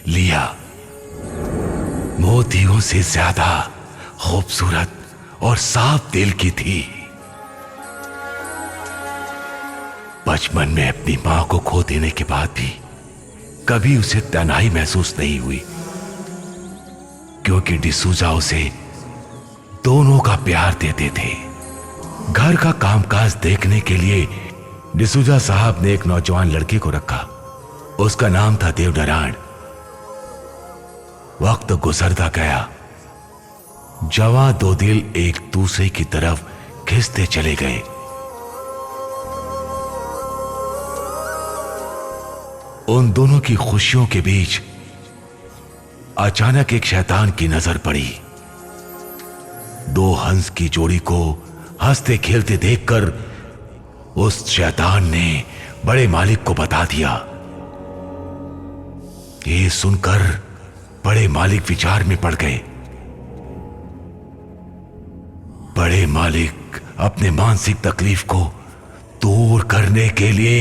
लिया मोतियों से ज्यादा खूबसूरत और साफ दिल की थी। बचपन में अपनी मां को खो देने के बाद भी कभी उसे तन्हाई महसूस नहीं हुई, क्योंकि डिसूजा उसे दोनों का प्यार देते थे। घर का कामकाज देखने के लिए डिसूजा साहब ने एक नौजवान लड़के को रखा। उसका नाम था देवनारायण। वक्त गुजरता गया, जवां दो दिल एक दूसरे की तरफ खिंचते चले गए। उन दोनों की खुशियों के बीच अचानक एक शैतान की नजर पड़ी। दो हंस की जोड़ी को हंसते खेलते देखकर उस शैतान ने बड़े मालिक को बता दिया। ये सुनकर बड़े मालिक विचार में पड़ गए। बड़े मालिक अपने मानसिक तकलीफ को दूर करने के लिए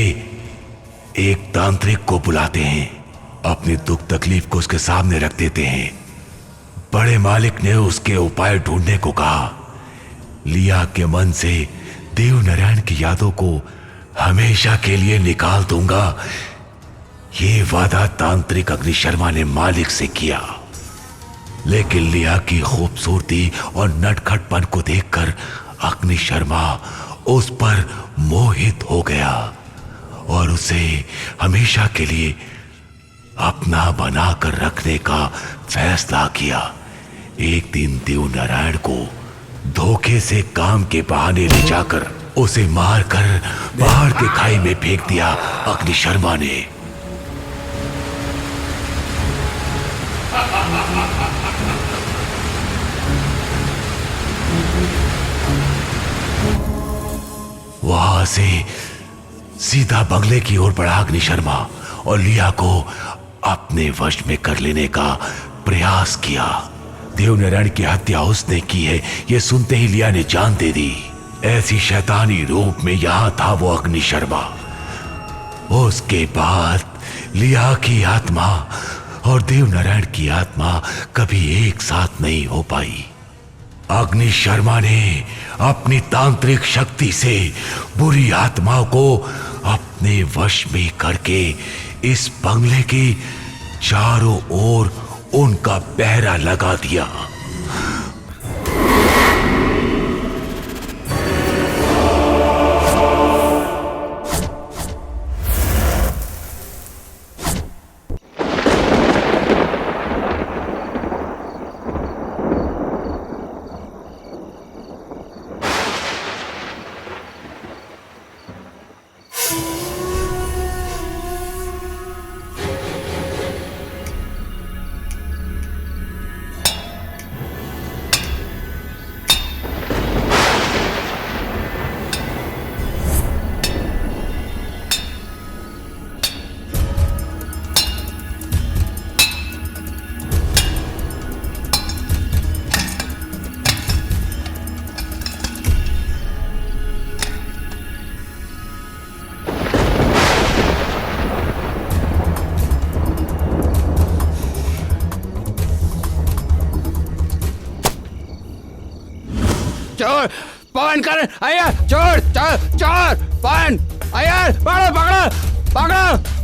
एक तांत्रिक को बुलाते हैं, अपनी दुख तकलीफ को उसके सामने रख देते हैं। बड़े मालिक ने उसके उपाय ढूंढने को कहा। लिया के मन से देवनारायण की यादों को हमेशा के लिए निकाल दूंगा, ये वादा तांत्रिक अग्नि शर्मा ने मालिक से किया। लेकिन लिया की खूबसूरती और नटखटपन को देखकर अग्नि शर्मा उस पर मोहित हो गया और उसे हमेशा के लिए अपना बनाकर रखने का फैसला किया। एक दिन देवनारायण को धोखे से काम के बहाने ले जाकर उसे मारकर पहाड़ के खाई में फेंक दिया अग्नि शर्मा ने। वहां से सीधा बंगले की ओर बढ़ा अग्नि शर्मा और लिया को अपने वश में कर लेने का प्रयास किया। देवनारायण की हत्या उसने की है, यह सुनते ही लिया ने जान दे दी। ऐसी शैतानी रूप में यहां था वो अग्नि शर्मा। उसके बाद लिया की आत्मा और देवनारायण की आत्मा कभी एक साथ नहीं हो पाई। अग्नि शर्मा ने अपनी तांत्रिक शक्ति से बुरी आत्माओं को अपने वश में करके इस बंगले के चारों ओर उनका पहरा लगा दिया। चोर पवन कर आया, चोर चोर चोर पवन आया, पकड़ो पकड़ो पकड़ो।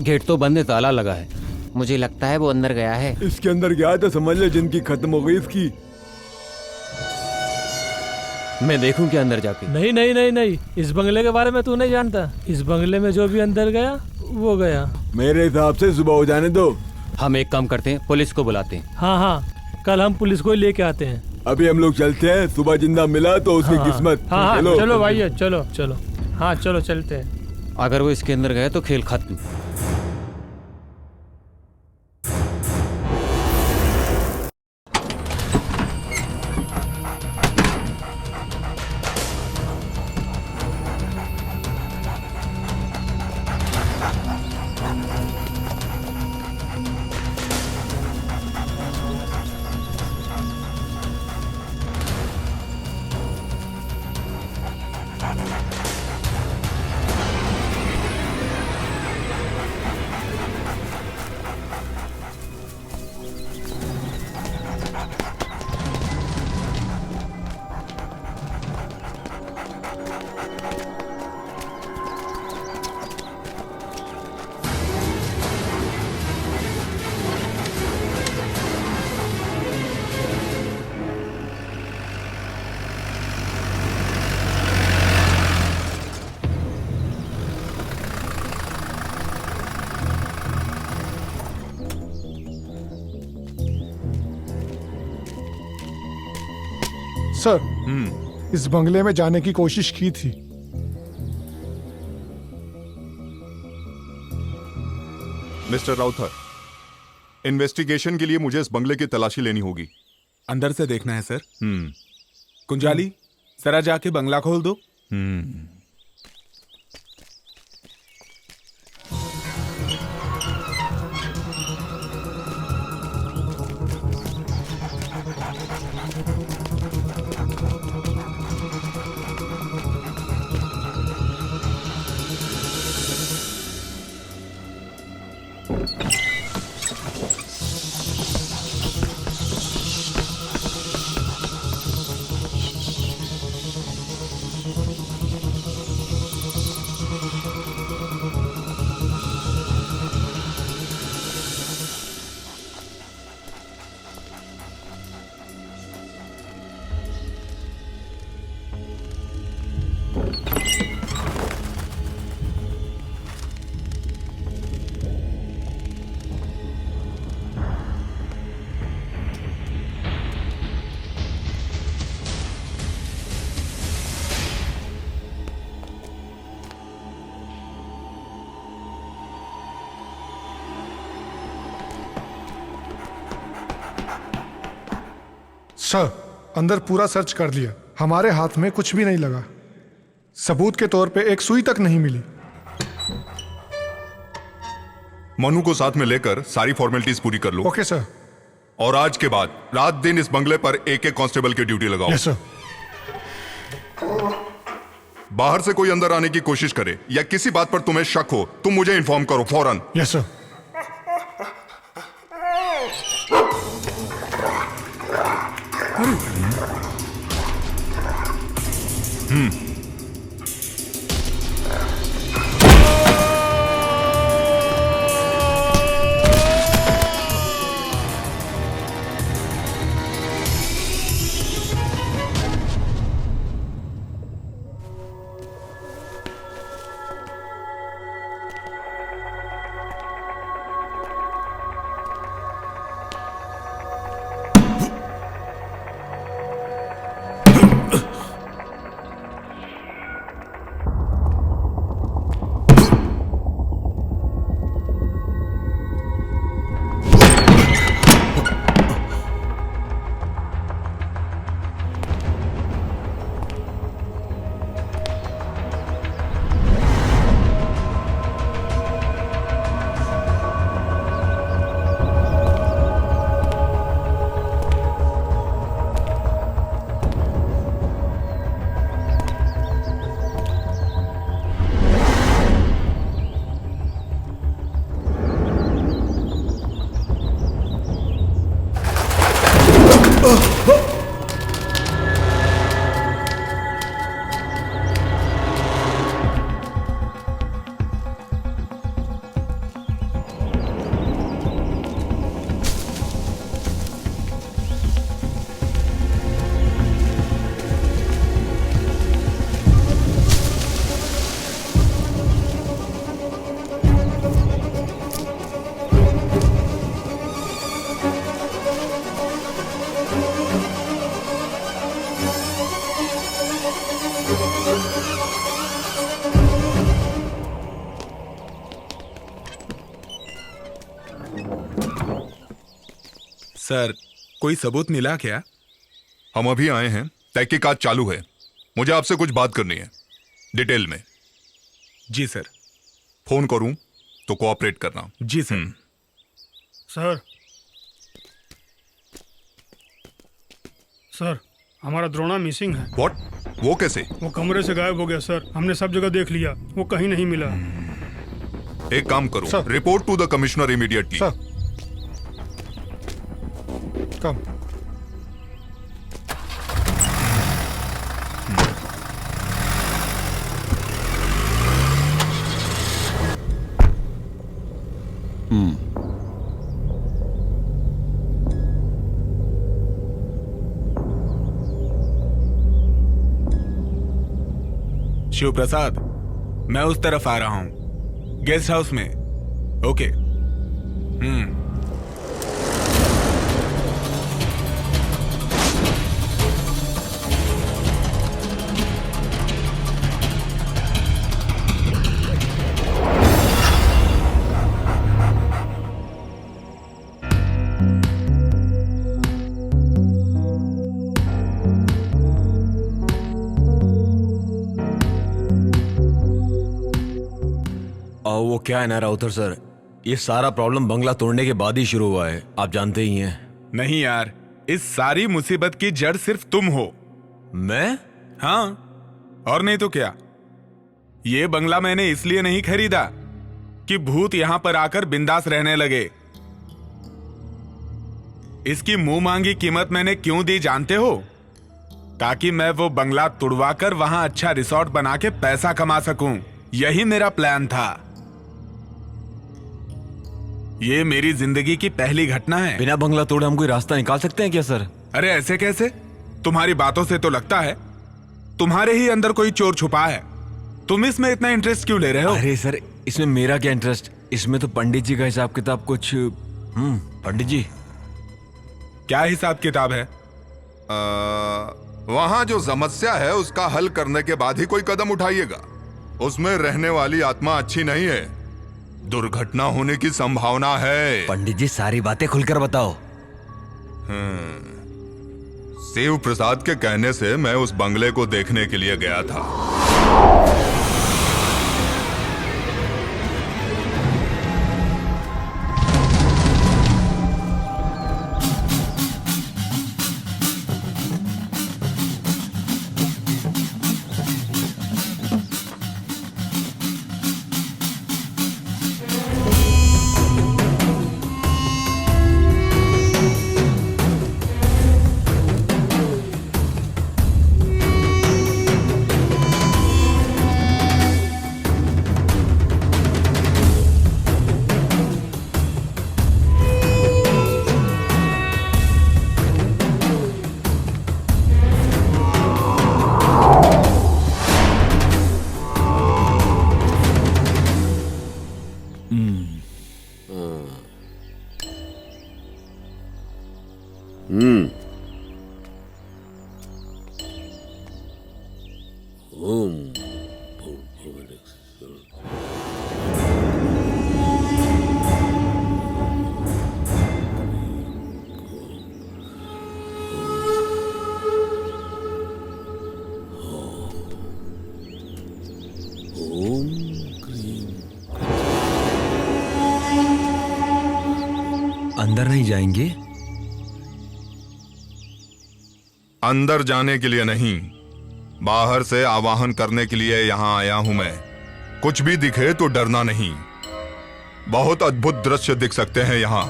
गेट तो बंद है, ताला लगा है। मुझे लगता है वो अंदर गया है। इसके अंदर गया तो समझ ले जिंदगी खत्म हो गई इसकी। मैं देखूं क्या अंदर जाके? नहीं नहीं नहीं नहीं, इस बंगले के बारे में तू नहीं जानता। इस बंगले में जो भी अंदर गया वो गया। मेरे हिसाब से सुबह हो जाने दो। हम एक काम करते हैं, पुलिस को बुलाते हैं। हाँ हाँ, कल हम पुलिस को लेके आते हैं। अभी हम लोग चलते हैं, सुबह जिंदा मिला तो उसकी हाँ, किस्मत। हाँ हाँ चलो भाई, चलो चलो, हाँ चलो चलते हैं। अगर वो इसके अंदर गए तो खेल खत्म। सर, इस बंगले में जाने की कोशिश की थी। मिस्टर राउथर, इन्वेस्टिगेशन के लिए मुझे इस बंगले की तलाशी लेनी होगी। अंदर से देखना है सर। कुंजाली, जरा जाके बंगला खोल दो। सर, अंदर पूरा सर्च कर लिया, हमारे हाथ में कुछ भी नहीं लगा। सबूत के तौर पे एक सुई तक नहीं मिली। मनु को साथ में लेकर सारी फॉर्मेलिटीज पूरी कर लो। Okay sir. और आज के बाद रात दिन इस बंगले पर एक एक कांस्टेबल की ड्यूटी लगाओ। Yes sir. बाहर से कोई अंदर आने की कोशिश करे या किसी बात पर तुम्हें शक हो, तुम मुझे इन्फॉर्म करो फौरन। Yes sir. सर कोई सबूत मिला क्या? हम अभी आए हैं, तहकीकात चालू है। मुझे आपसे कुछ बात करनी है, डिटेल में। जी सर। फोन करूं तो कोऑपरेट करना। जी सर। सर सर हमारा द्रोणा मिसिंग है। व्हाट? वो कैसे? वो कमरे से गायब हो गया सर। हमने सब जगह देख लिया, वो कहीं नहीं मिला। एक काम करो, sir. Report to the commissioner immediately. Sir come. Shiv Prasad, मैं उस तरफ आ रहा हूं, गेस्ट हाउस में। ओके। वो क्या है ना राउतर सर, ये सारा प्रॉब्लम बंगला तोड़ने के बाद ही शुरू हुआ है, आप जानते ही हैं। नहीं यार, इस सारी मुसीबत की जड़ सिर्फ तुम हो। मैं? हाँ, और नहीं तो क्या। ये बंगला मैंने इसलिए नहीं खरीदा कि भूत यहां पर आकर बिंदास रहने लगे। इसकी मुंह मांगी कीमत मैंने क्यों दी जानते हो? ताकि मैं वो बंगला तुड़वाकर वहां अच्छा रिसोर्ट बना के पैसा कमा सकूं। यही मेरा प्लान था। ये मेरी जिंदगी की पहली घटना है। बिना बंगला तोड़े हम कोई रास्ता निकाल सकते हैं क्या सर? अरे ऐसे कैसे? तुम्हारी बातों से तो लगता है तुम्हारे ही अंदर कोई चोर छुपा है। तुम इसमें इतना इंटरेस्ट क्यों ले रहे हो? अरे सर, इसमें मेरा क्या इंटरेस्ट? इसमें तो पंडित जी का हिसाब किताब कुछ। पंडित जी क्या हिसाब किताब है? वहां जो समस्या है उसका हल करने के बाद ही कोई कदम उठाइएगा। उसमें रहने वाली आत्मा अच्छी नहीं है, दुर्घटना होने की संभावना है। पंडित जी सारी बातें खुलकर बताओ। शिव प्रसाद के कहने से मैं उस बंगले को देखने के लिए गया था। अंदर नहीं जाएंगे? अंदर जाने के लिए नहीं, बाहर से आवाहन करने के लिए यहां आया हूं मैं। कुछ भी दिखे तो डरना नहीं। बहुत अद्भुत दृश्य दिख सकते हैं यहां,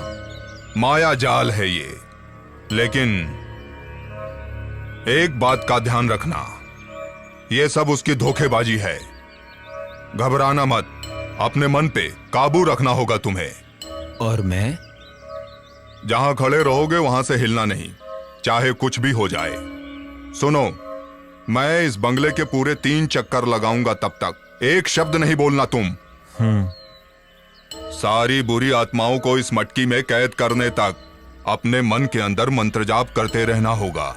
माया जाल है ये। लेकिन एक बात का ध्यान रखना, ये सब उसकी धोखेबाजी है। घबराना मत, अपने मन पे काबू रखना होगा तुम्हें। और मैं? जहां खड़े रहोगे वहां से हिलना नहीं, चाहे कुछ भी हो जाए। सुनो, मैं इस बंगले के पूरे 3 चक्कर लगाऊंगा, तब तक एक शब्द नहीं बोलना तुम। सारी बुरी आत्माओं को इस मटकी में कैद करने तक अपने मन के अंदर मंत्र जाप करते रहना होगा।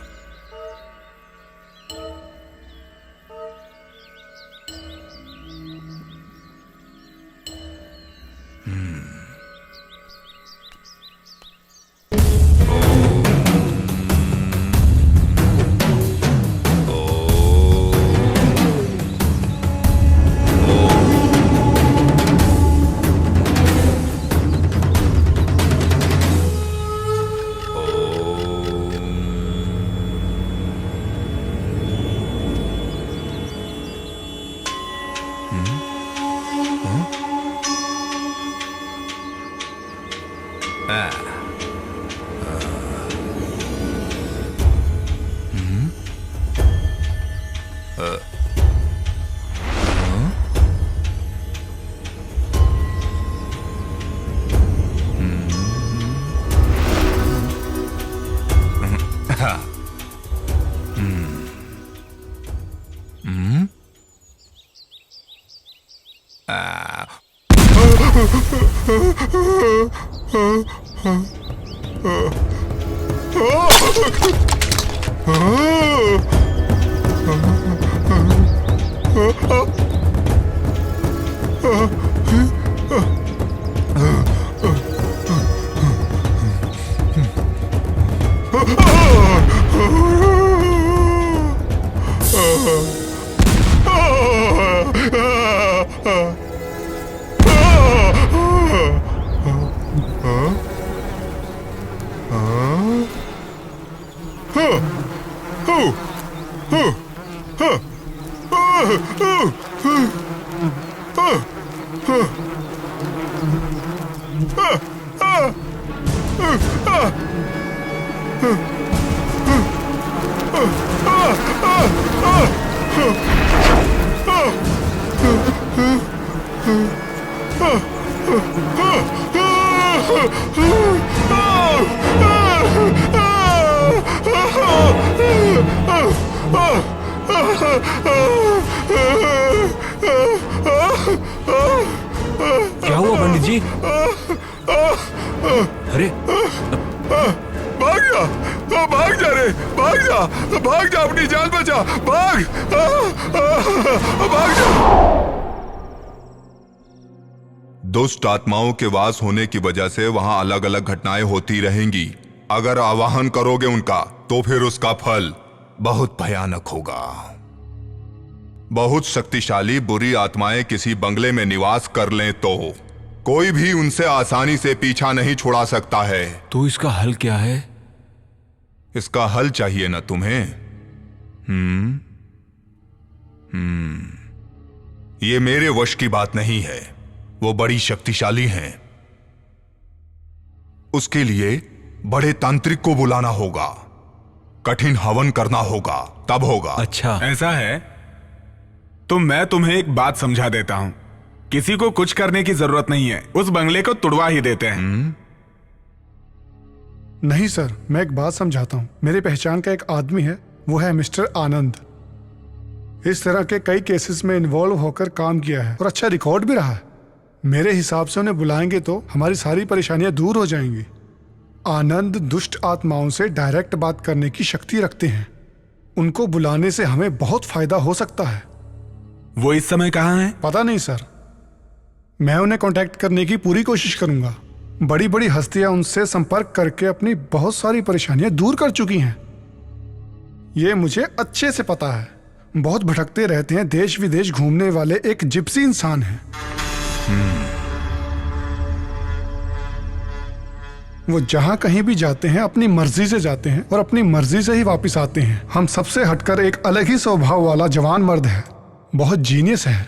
क्या हुआ पंडित जी? अरे भाग जा, भाग जा रे, भाग जा, भाग जा, अपनी जान बचा, भाग, भाग जा। दुष्ट आत्माओं के वास होने की वजह से वहां अलग अलग घटनाएं होती रहेंगी। अगर आवाहन करोगे उनका तो फिर उसका फल बहुत भयानक होगा। बहुत शक्तिशाली बुरी आत्माएं किसी बंगले में निवास कर लें तो कोई भी उनसे आसानी से पीछा नहीं छुड़ा सकता है। तो इसका हल क्या है? इसका हल चाहिए ना तुम्हें? ये मेरे वश की बात नहीं है, वो बड़ी शक्तिशाली हैं। उसके लिए बड़े तांत्रिक को बुलाना होगा, कठिन हवन करना होगा, तब होगा। अच्छा, ऐसा है तो मैं तुम्हें एक बात समझा देता हूं। किसी को कुछ करने की जरूरत नहीं है, उस बंगले को तुड़वा ही देते हैं। नहीं सर, मैं एक बात समझाता हूँ। मेरी पहचान का एक आदमी है, वो है मिस्टर आनंद। इस तरह के कई केसेस में इन्वॉल्व होकर काम किया है और अच्छा रिकॉर्ड भी रहा है। मेरे हिसाब से उन्हें बुलाएंगे तो हमारी सारी परेशानियां दूर हो जाएंगी। आनंद दुष्ट आत्माओं से डायरेक्ट बात करने की शक्ति रखते हैं। उनको बुलाने से हमें बहुत फायदा हो सकता है। वो इस समय कहाँ हैं? पता नहीं सर, मैं उन्हें कांटेक्ट करने की पूरी कोशिश करूंगा। बड़ी बड़ी हस्तियां उनसे संपर्क करके अपनी बहुत सारी परेशानियां दूर कर चुकी हैं। ये मुझे अच्छे से पता है। बहुत भटकते रहते हैं, देश विदेश घूमने वाले एक जिप्सी इंसान हैं। वो जहां कहीं भी जाते हैं अपनी मर्जी से जाते हैं और अपनी मर्जी से ही वापस आते हैं। हम सबसे हटकर एक अलग ही स्वभाव वाला जवान मर्द है, बहुत जीनियस है।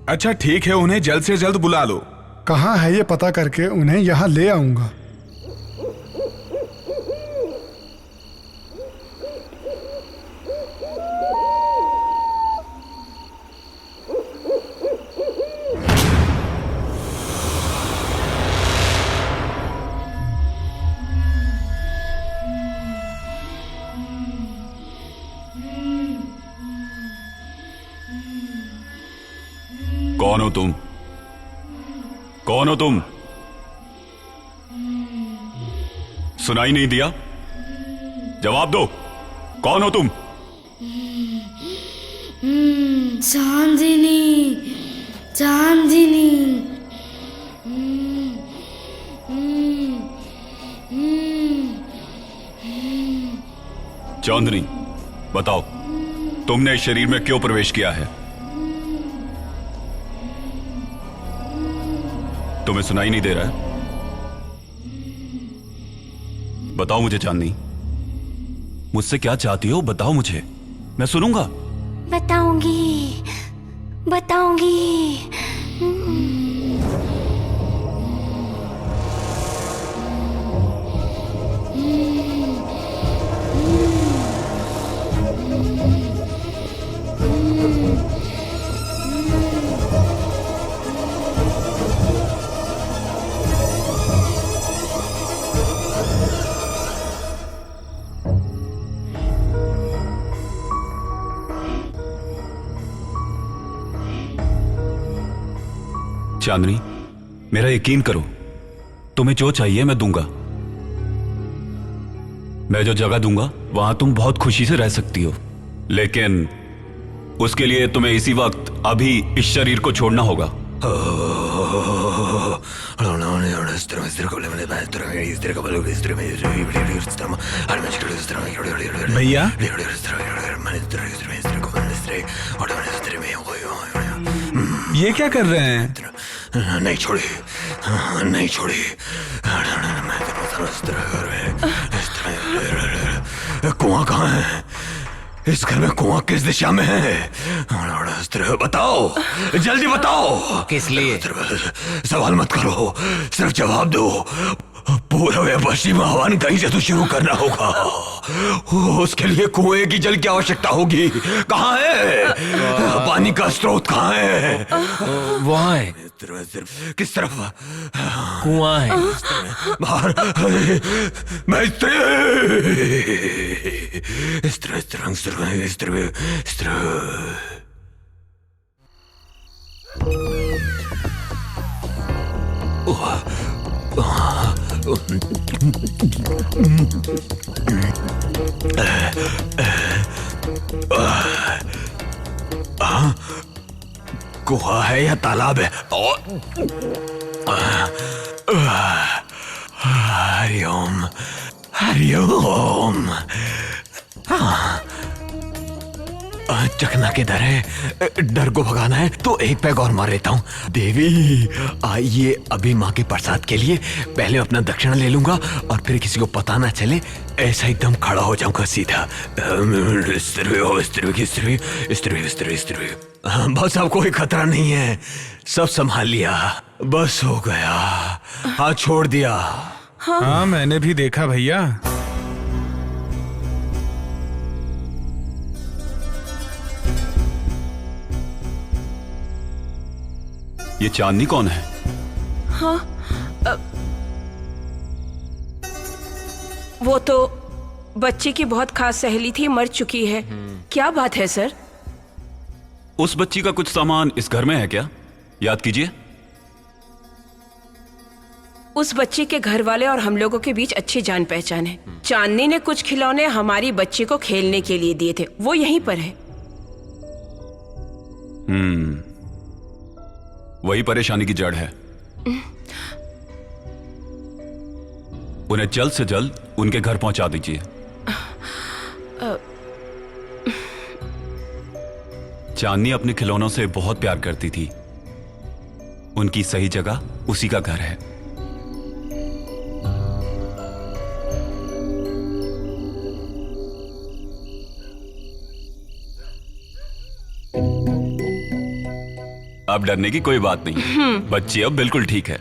अच्छा ठीक है, उन्हें जल्द से जल्द बुला लो। कहाँ है ये पता करके उन्हें यहाँ ले आऊंगा। कौन हो तुम? कौन हो तुम? सुनाई नहीं दिया? जवाब दो, कौन हो तुम? चांदनी, चांदनी। चांदनी, बताओ तुमने इस शरीर में क्यों प्रवेश किया है? तुम्हें सुनाई नहीं दे रहा है? बताओ मुझे चांदनी, मुझसे क्या चाहती हो? बताओ मुझे, मैं सुनूंगा। बताऊंगी, बताऊंगी। चांदनी, मेरा यकीन करो, तुम्हें जो चाहिए मैं दूंगा। मैं जो जगह दूंगा वहां तुम बहुत खुशी से रह सकती हो, लेकिन उसके लिए तुम्हें इसी वक्त अभी इस शरीर को छोड़ना होगा। भैया, ये क्या कर रहे हैं? नहीं छोड़ी, नहीं छोड़ी। कुआं कहाँ है? इस घर में कुआं किस दिशा में है? बताओ, जल्दी बताओ। किस लिए? सवाल मत करो, सिर्फ जवाब दो। पूर्व या पश्चिम आह्वान कहीं से तो शुरू करना होगा। उसके लिए कुएं की जल की आवश्यकता होगी। कहाँ है? पानी का स्रोत कहाँ है? वहाँ है। किस तरफ? कुआं है। बाहर। मैं इस तरह गुहा है या तालाब है? हरिओम, हरिओम। चकना किधर है? डर को भगाना है तो एक पैग और मार लेता हूँ। देवी, आइए अभी माँ के प्रसाद के लिए पहले अपना दक्षिणा ले लूंगा और फिर किसी को पता ना चले, ऐसा एकदम खड़ा हो जाऊंगा सीधा। बस अब कोई खतरा नहीं है, सब संभाल लिया, बस हो गया। हाँ, छोड़ दिया। हाँ, मैंने भी देखा भैया। ये चांदनी कौन है? हाँ, वो तो बच्चे की बहुत खास सहेली थी, मर चुकी है। क्या बात है सर? उस बच्ची का कुछ सामान इस घर में है क्या? याद कीजिए। उस बच्चे के घर वाले और हम लोगों के बीच अच्छी जान पहचान है। चांदनी ने कुछ खिलौने हमारी बच्ची को खेलने के लिए दिए थे, वो यहीं पर है। वही परेशानी की जड़ है। उन्हें जल्द से जल्द उनके घर पहुंचा दीजिए। चांदनी अपने खिलौनों से बहुत प्यार करती थी, उनकी सही जगह उसी का घर है। अब डरने की कोई बात नहीं, बच्ची अब बिल्कुल ठीक है।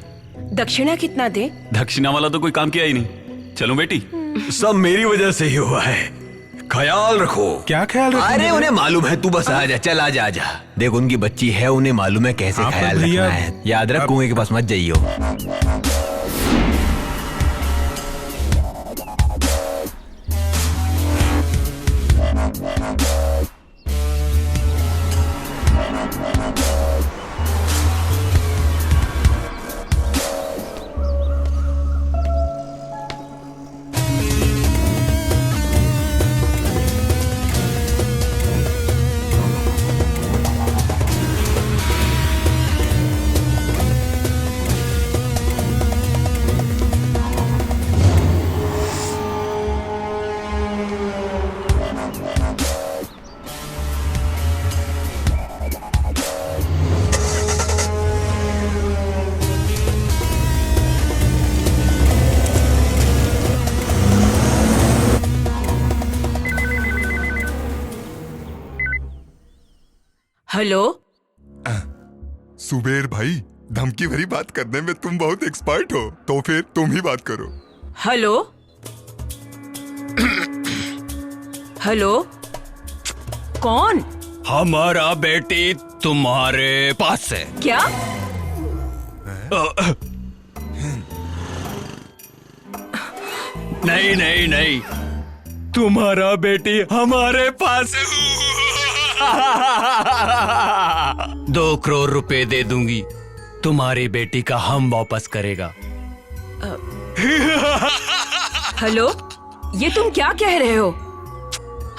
दक्षिणा कितना दे? दक्षिणा वाला तो कोई काम किया ही नहीं। चलो बेटी। सब मेरी वजह से ही हुआ है, ख्याल रखो। क्या ख्याल रखो? अरे उन्हें मालूम है, तू बस आजा, चल आजा आजा। देख, उनकी बच्ची है, उन्हें मालूम है कैसे ख्याल रखना है। याद रख, कुएं के पास मत जाइयो। हेलो। सुबेर भाई, धमकी भरी बात करने में तुम बहुत एक्सपर्ट हो, तो फिर तुम ही बात करो। हेलो। हेलो, कौन? हमारा बेटी तुम्हारे पास है। क्या? नहीं नहीं नहीं, तुम्हारा बेटी हमारे पास है। 2 करोड़ रुपए दे दूंगी तुम्हारी बेटी का हम वापस करेगा। हेलो, ये तुम क्या कह रहे हो?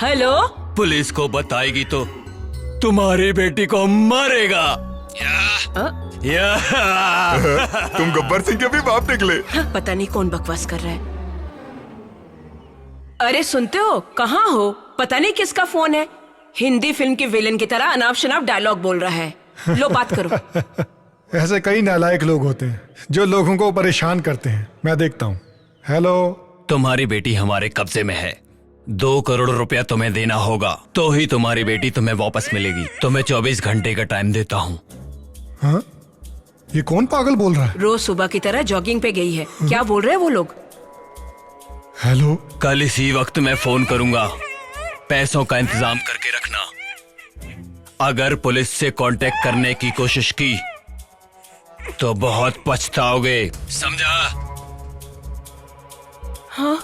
हेलो, पुलिस को बताएगी तो तुम्हारी बेटी को मारेगा। तुम गब्बर सिंह के भी बाप निकले। पता नहीं कौन बकवास कर रहा है। अरे सुनते हो, कहाँ हो? पता नहीं किसका फोन है। हिंदी फिल्म के विलेन की तरह अनाप शनाप डायलॉग बोल रहा है। लो बात करो। ऐसे कई नालायक लोग होते हैं जो लोगों को परेशान करते हैं। मैं देखता हूँ। हेलो, तुम्हारी बेटी हमारे कब्जे में है। 2 करोड़ रुपया तुम्हें देना होगा, तो ही तुम्हारी बेटी तुम्हें वापस मिलेगी। तुम्हें 24 घंटे का टाइम देता हूँ। हाँ? ये कौन पागल बोल रहा है? रोज सुबह की तरह जॉगिंग पे गई है। क्या बोल रहे हैं वो लोग? हेलो, कल इसी वक्त मैं फोन करूंगा। पैसों का इंतजाम करके रखना। अगर पुलिस से कांटेक्ट करने की कोशिश की तो बहुत पछताओगे, समझा? हाँ।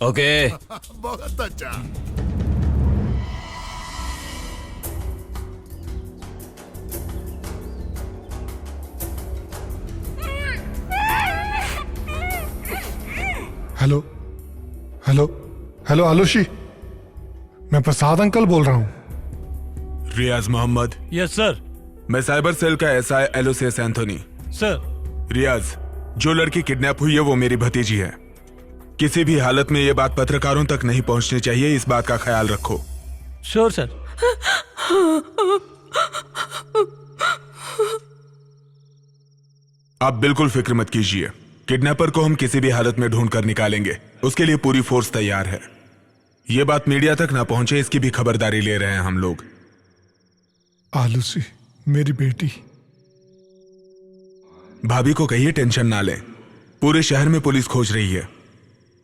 ओके। बहुत अच्छा। हेलो, हेलो, हेलो आलूशी, मैं प्रसाद अंकल बोल रहा हूँ। रियाज मोहम्मद। Yes sir. मैं साइबर सेल का SI Aloysius Anthony. Sir. Riyaz, जो लड़की किडनैप हुई है वो मेरी भतीजी है। किसी भी हालत में ये बात पत्रकारों तक नहीं पहुंचनी चाहिए, इस बात का ख्याल रखो। Sure sir. आप बिल्कुल फिक्र मत कीजिए, किडनैपर को हम किसी भी हालत में ढूंढ कर निकालेंगे। उसके लिए पूरी फोर्स तैयार है। ये बात मीडिया तक ना पहुंचे, इसकी भी खबरदारी ले रहे हैं हम लोग। आलूसी, मेरी बेटी। भाभी को कहिए टेंशन ना लें। पूरे शहर में पुलिस खोज रही है।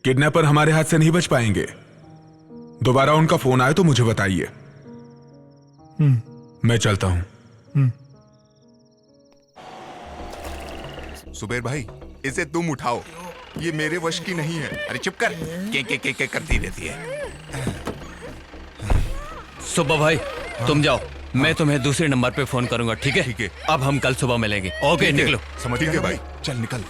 किडनैपर हमारे हाथ से नहीं बच पाएंगे। दोबारा उनका फोन आए तो मुझे बताइए। मैं चलता हूं। सुबेर भाई, इसे तुम उठाओ, ये मेरे वश की नहीं है। अरे चुप कर, के करती रहती है। सुबह भाई, तुम जाओ, मैं तुम्हें दूसरे नंबर पे फोन करूंगा, ठीक है? ठीक है। अब हम कल सुबह मिलेंगे। ओके, निकलो। समझ गए भाई, चल निकल।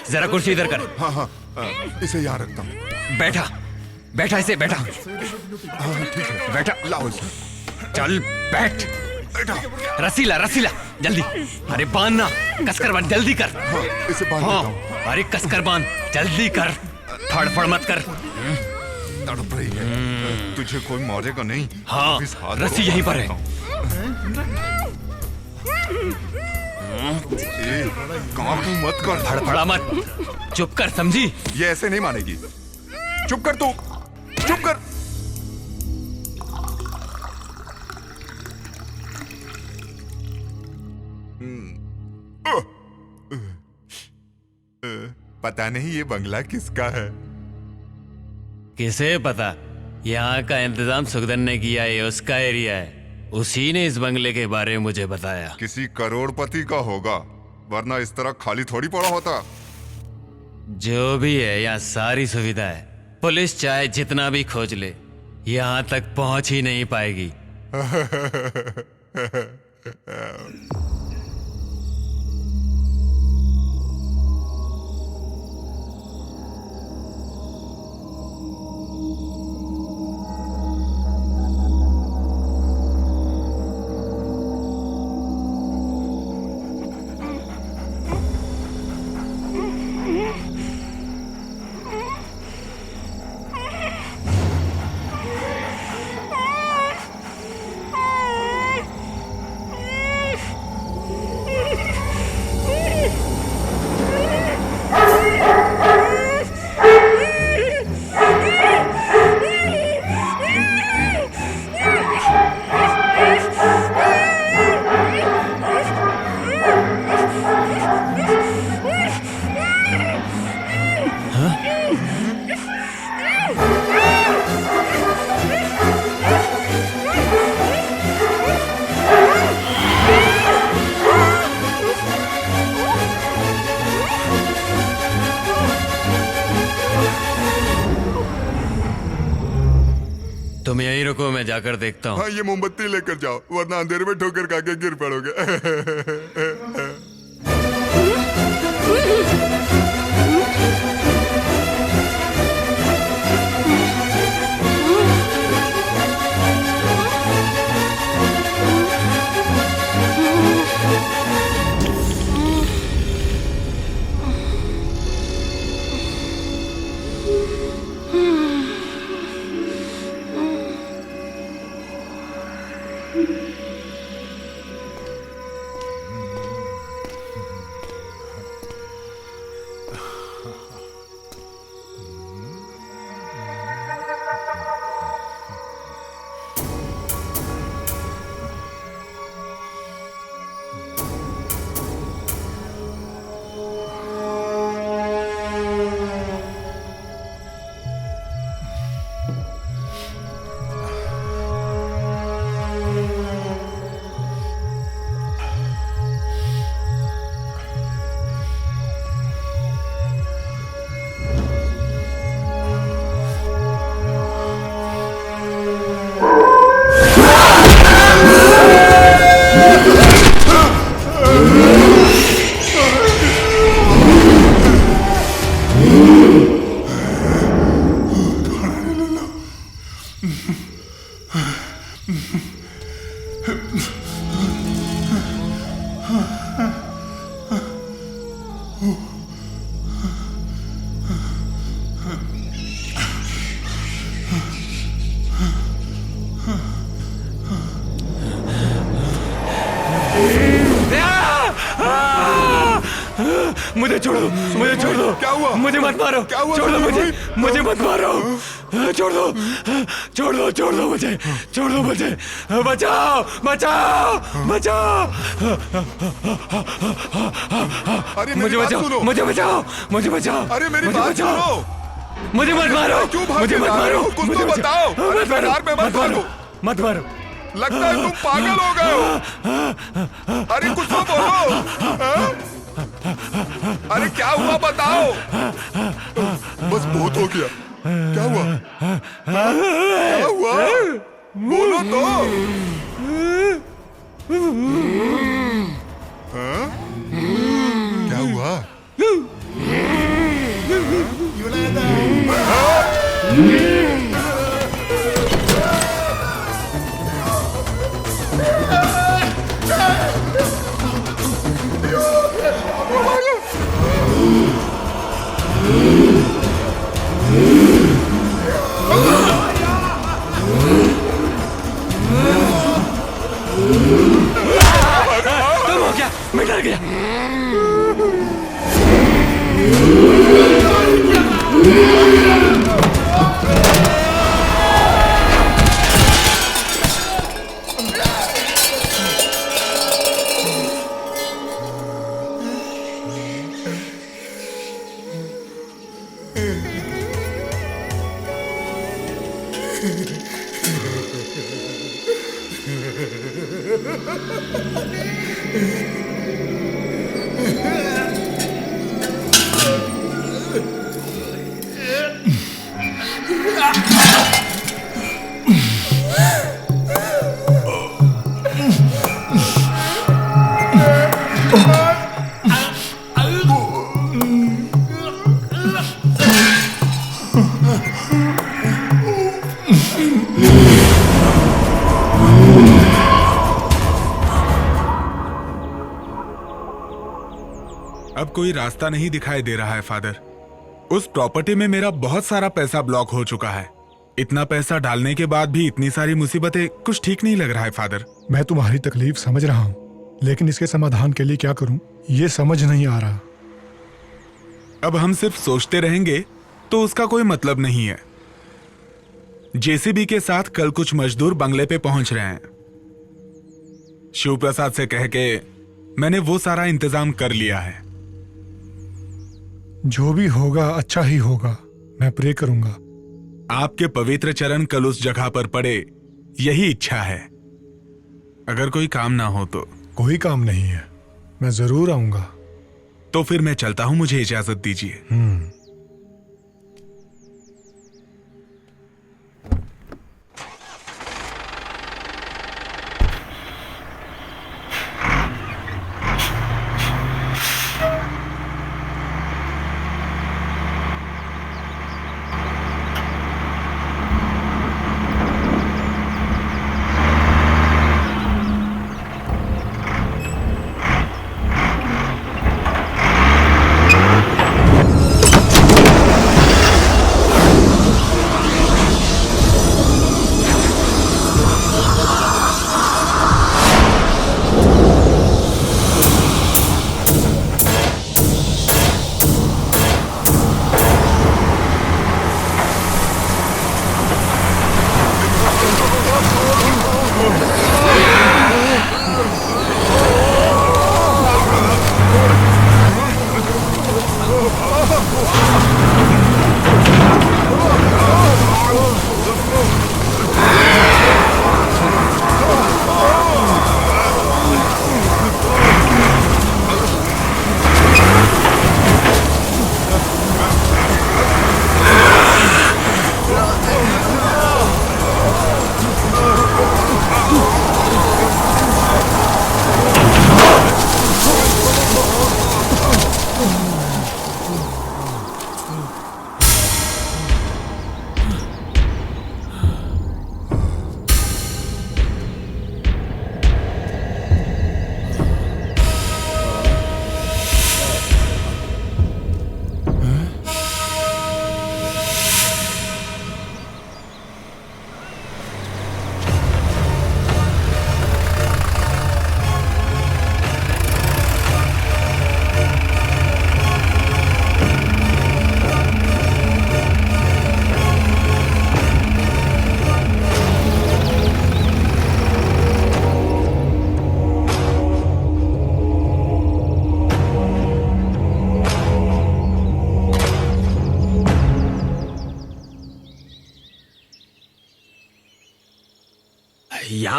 जरा कुर्सी इधर कर। हाँ हाँ, इसे यहाँ रखता हूँ। बैठा बैठा, इसे बैठा। हाँ ठीक है, बैठा। लाओ इसे। चल बैठ। बैठा। रसीला रसीला, जल्दी। अरे बांध ना, कसकर बांध, जल्दी कर। हाँ, इसे बांध देता हूँ। अरे कसकर बांध, जल्दी कर। फड़फड़ मत कर। तड़प रही है। तुझे कोई मारेगा नहीं। हाँ, रस्सी यहीं पर है। काम मत कर। फड़फड़ा मत, चुप कर, समझी? ये ऐसे नहीं मानेगी। चुप कर तू, चुप कर। पता नहीं ये बंगला किसका है। किसे पता? यहाँ का इंतजाम सुखदन ने किया है, उसका एरिया है। उसी ने इस बंगले के बारे में मुझे बताया। किसी करोड़पति का होगा, वरना इस तरह खाली थोड़ी पड़ा होता। जो भी है, यहाँ सारी सुविधा है। पुलिस चाहे जितना भी खोज ले, यहाँ तक पहुंच ही नहीं पाएगी। रुको मैं जाकर देखता हूँ। हाँ, ये मोमबत्ती लेकर जाओ, वरना अंधेरे में ठोकर खा के गिर पड़ोगे। मुझे छोड़ दो, मुझे छोड़ दो। क्या हुआ? मुझे मत मारो। क्या हुआ? छोड़ दो मुझे, मुझे मत मारो। छोड़ दो, छोड़ दो, छोड़ दो मुझे, छोड़ दो मुझे। बचाओ, बचाओ, बचाओ। अरे मुझे बचाओ, मुझे बचाओ, मुझे बचाओ। अरे मेरी मुझे बात बचाओ। सुनो। मुझे मत मारो, मुझे मत मारो। कुछ मुझे तो बताओ। मत मारो, मत मारो, मत मारो। लगता है तुम पागल हो गए हो। अरे कुछ तो बोलो। हाँ? अरे क्या हुआ बताओ। बस बहुत हो गया। क्या हुआ? क्या हुआ? बोलो तो। हाँ? क्या हुआ? तुम हो क्या? मैं डर गया। अब कोई रास्ता नहीं दिखाई दे रहा है फादर। उस प्रॉपर्टी में मेरा बहुत सारा पैसा ब्लॉक हो चुका है। इतना पैसा डालने के बाद भी इतनी सारी मुसीबतें, कुछ ठीक नहीं लग रहा है फादर। मैं तुम्हारी तकलीफ समझ रहा हूँ, लेकिन इसके समाधान के लिए क्या करूँ ये समझ नहीं आ रहा। अब हम सिर्फ सोचते रहेंगे तो उसका कोई मतलब नहीं है। जेसीबी के साथ कल कुछ मजदूर बंगले पे पहुंच रहे हैं। शिव प्रसाद से कह के मैंने वो सारा इंतजाम कर लिया है। जो भी होगा अच्छा ही होगा, मैं प्रे करूंगा। आपके पवित्र चरण कल उस जगह पर पड़े, यही इच्छा है। अगर कोई काम ना हो तो। कोई काम नहीं है, मैं जरूर आऊंगा। तो फिर मैं चलता हूं, मुझे इजाजत दीजिए।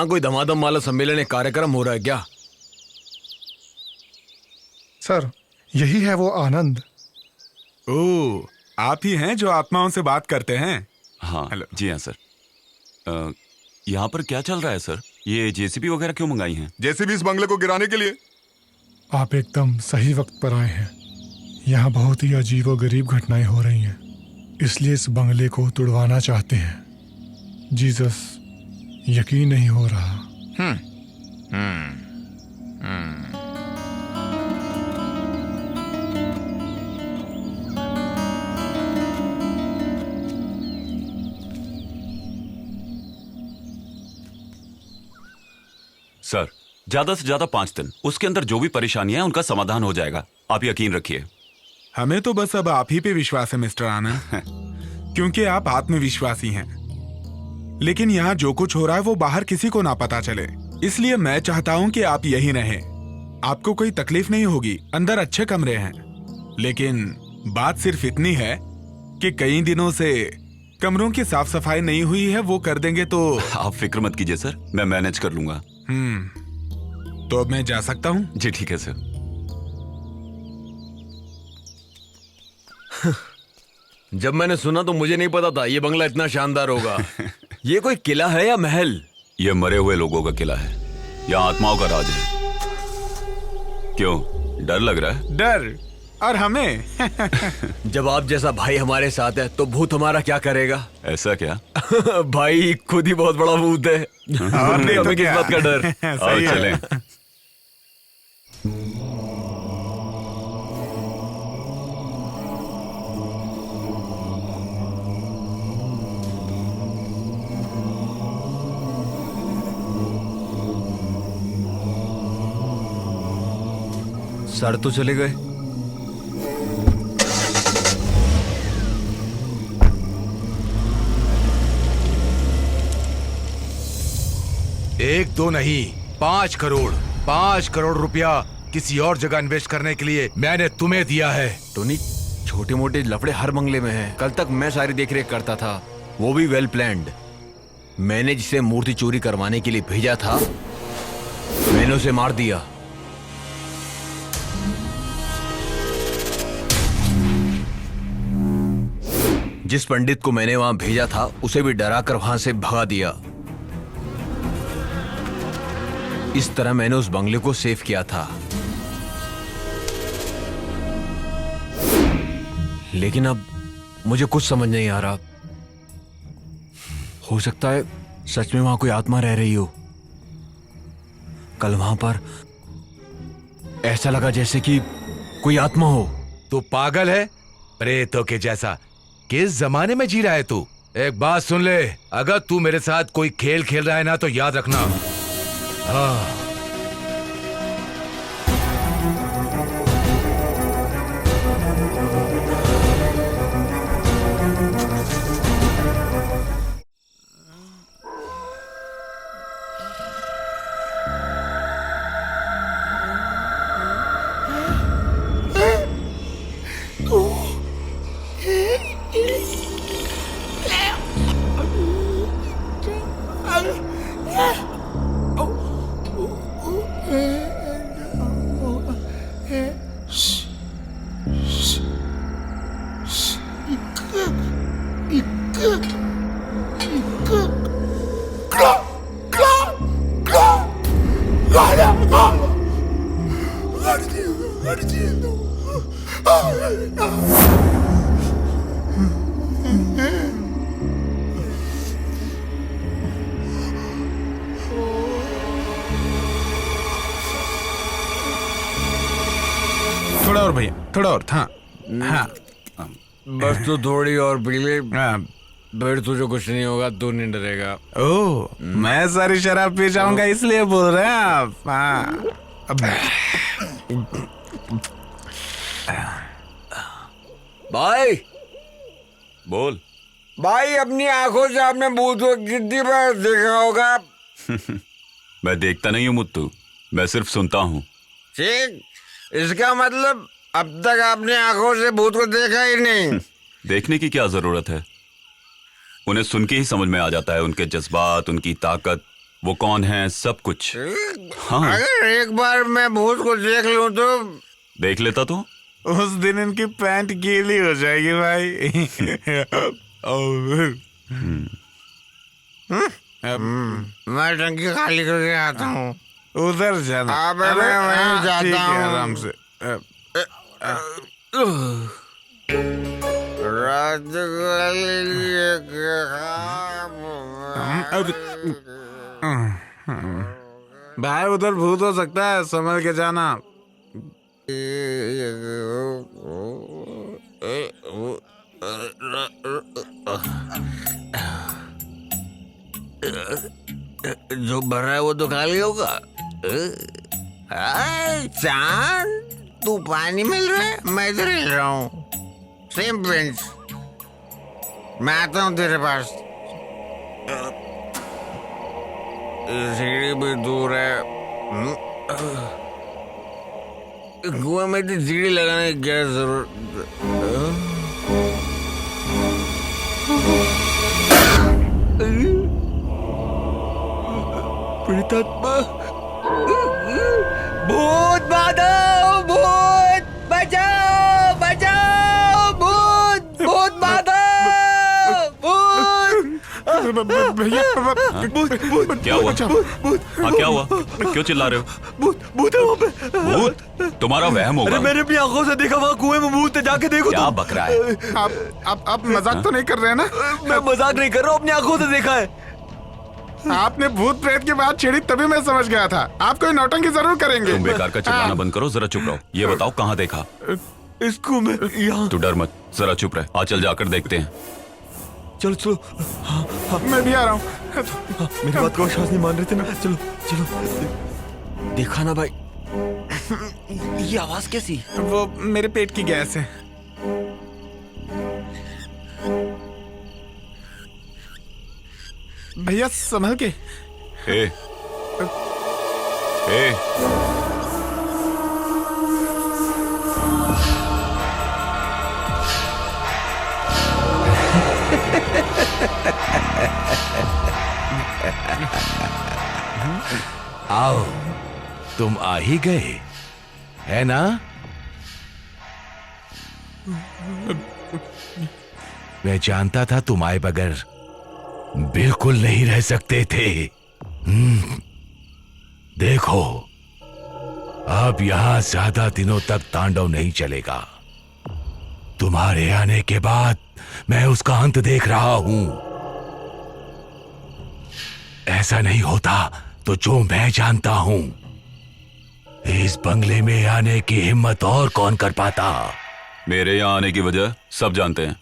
यहाँ कोई धमाधम वाला सम्मेलन एक कार्यक्रम हो रहा है क्या? सर, यही है वो आनंद। ओह, आप ही हैं जो आत्माओं से बात करते हैं? हाँ हेलो। जी हाँ सर। यहाँ पर क्या चल रहा है सर? ये जेसीबी वगैरह क्यों मंगाई हैं? जेसीबी इस बंगले को गिराने के लिए। आप एकदम सही वक्त पर आए हैं। यहाँ बहुत ही अजीब और गरीब घटनाएं हो रही हैं, इसलिए इस बंगले को तुड़वाना चाहते हैं। जीसस, यकीन नहीं हो रहा। सर, ज्यादा से ज्यादा 5 दिन, उसके अंदर जो भी परेशानियां हैं उनका समाधान हो जाएगा, आप यकीन रखिए। हमें तो बस अब आप ही पे विश्वास है मिस्टर आनंद, क्योंकि आप आत्मविश्वासी हैं। लेकिन यहाँ जो कुछ हो रहा है वो बाहर किसी को ना पता चले, इसलिए मैं चाहता हूँ कि आप यहीं रहें। आपको कोई तकलीफ नहीं होगी, अंदर अच्छे कमरे हैं। लेकिन बात सिर्फ इतनी है कि कई दिनों से कमरों की साफ सफाई नहीं हुई है, वो कर देंगे तो। आप फिक्र मत कीजिए सर, मैं मैनेज कर लूंगा। तो अब मैं जा सकता हूँ? जी ठीक है सर। जब मैंने सुना तो मुझे नहीं पता था ये बंगला इतना शानदार होगा। ये कोई किला है या महल? ये मरे हुए लोगों का किला है, यहाँ आत्माओं का राज है। क्यों, डर लग रहा है? डर? और हमें? जब आप जैसा भाई हमारे साथ है तो भूत हमारा क्या करेगा? ऐसा क्या? भाई खुद ही बहुत बड़ा भूत है। और नहीं तो हमें किस क्या? बात का डर? आओ सही है। चलें। सर तो चले गए। एक दो नहीं, 5 करोड़, 5 करोड़ रुपया किसी और जगह इन्वेस्ट करने के लिए मैंने तुम्हें दिया है। टोनी, छोटे मोटे लफड़े हर बंगले में हैं। कल तक मैं सारी देखरेख करता था, वो भी वेल प्लान्ड। मैंने जिसे मूर्ति चोरी करवाने के लिए भेजा था, मैंने उसे मार दिया। जिस पंडित को मैंने वहां भेजा था, उसे भी डराकर वहां से भगा दिया। इस तरह मैंने उस बंगले को सेव किया था। लेकिन अब मुझे कुछ समझ नहीं आ रहा। हो सकता है सच में वहां कोई आत्मा रह रही हो। कल वहां पर ऐसा लगा जैसे कि कोई आत्मा हो। तू पागल है, प्रेतों के जैसा। किस जमाने में जी रहा है तू? एक बात सुन ले, अगर तू मेरे साथ कोई खेल खेल रहा है ना तो याद रखना। हाँ, थोड़ा और भैया, थोड़ा और। हाँ हाँ, बस तू थोड़ी और पी ले, हाँ। फिर तुझे कुछ नहीं होगा, तू नहीं डरेगा। ओह, मैं सारी शराब पी जाऊंगा इसलिए बोल रहे हैं आप? हाँ। भाई, बोल। भाई अपनी आंखों से आपने भूत को कितनी बार देखा होगा? मैं देखता नहीं हूँ मुत्तू, मैं सिर्फ सुनता हूँ। ठीक, इसका मतलब अब तक आपने आंखों से भूत को देखा ही नहीं। देखने की क्या जरूरत है, उन्हें सुन के ही समझ में आ जाता है। उनके जज्बात, उनकी ताकत, वो कौन है, सब कुछ। हाँ, अगर एक बार मैं भूत को देख लूं तो देख लेता तो उस दिन इनकी पैंट गीली हो जाएगी भाई। मैं टंकी खाली करके आता हूँ। उधर जाना। अबे मैं वहीं जाता ठीक है, हूँ। आराम से। रात भाई उधर भूत हो सकता है, संभल के जाना। जो भरा है वो तो खाली होगा। चांद, तू पानी मिल रहा है, मैं इधर हिल रहा हूँ। Same bench. मैं आता हूँ तेरे पास। सीढ़ी भी दूर है। कुएं में तो सीढ़ी लगाने की क्या जरूरत। प्रेतात्मा, भूत बाधो, भूत बचाओ, बचाओ, भूत, भूत बाधो, भूत। भैया, क्या हुआ? हाँ, क्या हुआ? क्यों चिल्ला रहे हो? भूत है वहाँ पे। भूत? तुम्हारा वहम होगा। मैंने अपनी आंखों से देखा, वहाँ कुएं में भूत है, जाके देखो। क्या बक रहा है? आप मजाक तो नहीं कर रहे हैं ना? मैं मजाक नहीं कर रहा हूँ, अपनी आंखों से देखा है। आपने भूत प्रेत की बात छेड़ी तभी मैं समझ गया था। आप कोई नौटंकी जरूर करेंगे। तुम बेकार का चिल्लाना बंद करो, जरा चुप रहो। ये बताओ कहाँ देखा? इसको मैं यहाँ। तू डर मत, जरा चुप रह। चल जाकर देखते हैं। चलो चलो। मैं भी आ रहा हूँ। मेरी बात को विश्वास नहीं मान रहे थे ना। चलो चलो। देखा ना भाई, ये आवाज कैसी? वो मेरे पेट की गैस है। भैया संभल के। ए, ए, आओ, तुम आ ही गए, है ना? मैं जानता था तुम आए बगैर बिल्कुल नहीं रह सकते थे। देखो, अब यहां ज्यादा दिनों तक तांडव नहीं चलेगा। तुम्हारे आने के बाद मैं उसका अंत देख रहा हूं। ऐसा नहीं होता तो जो मैं जानता हूं, इस बंगले में आने की हिम्मत और कौन कर पाता? मेरे यहाँ आने की वजह सब जानते हैं।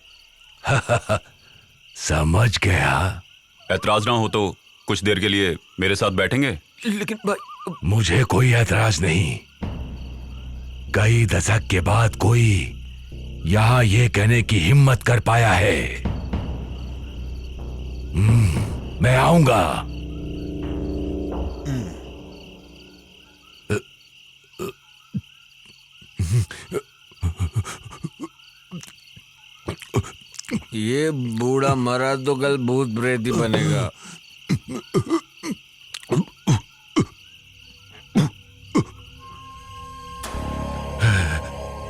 समझ गया। ऐतराज ना हो तो कुछ देर के लिए मेरे साथ बैठेंगे? लेकिन भाई, मुझे कोई ऐतराज नहीं। कई दशक के बाद कोई यहां ये कहने की हिम्मत कर पाया है। मैं आऊंगा। ये बूढ़ा मरा तो कल भूत प्रेत ही बनेगा।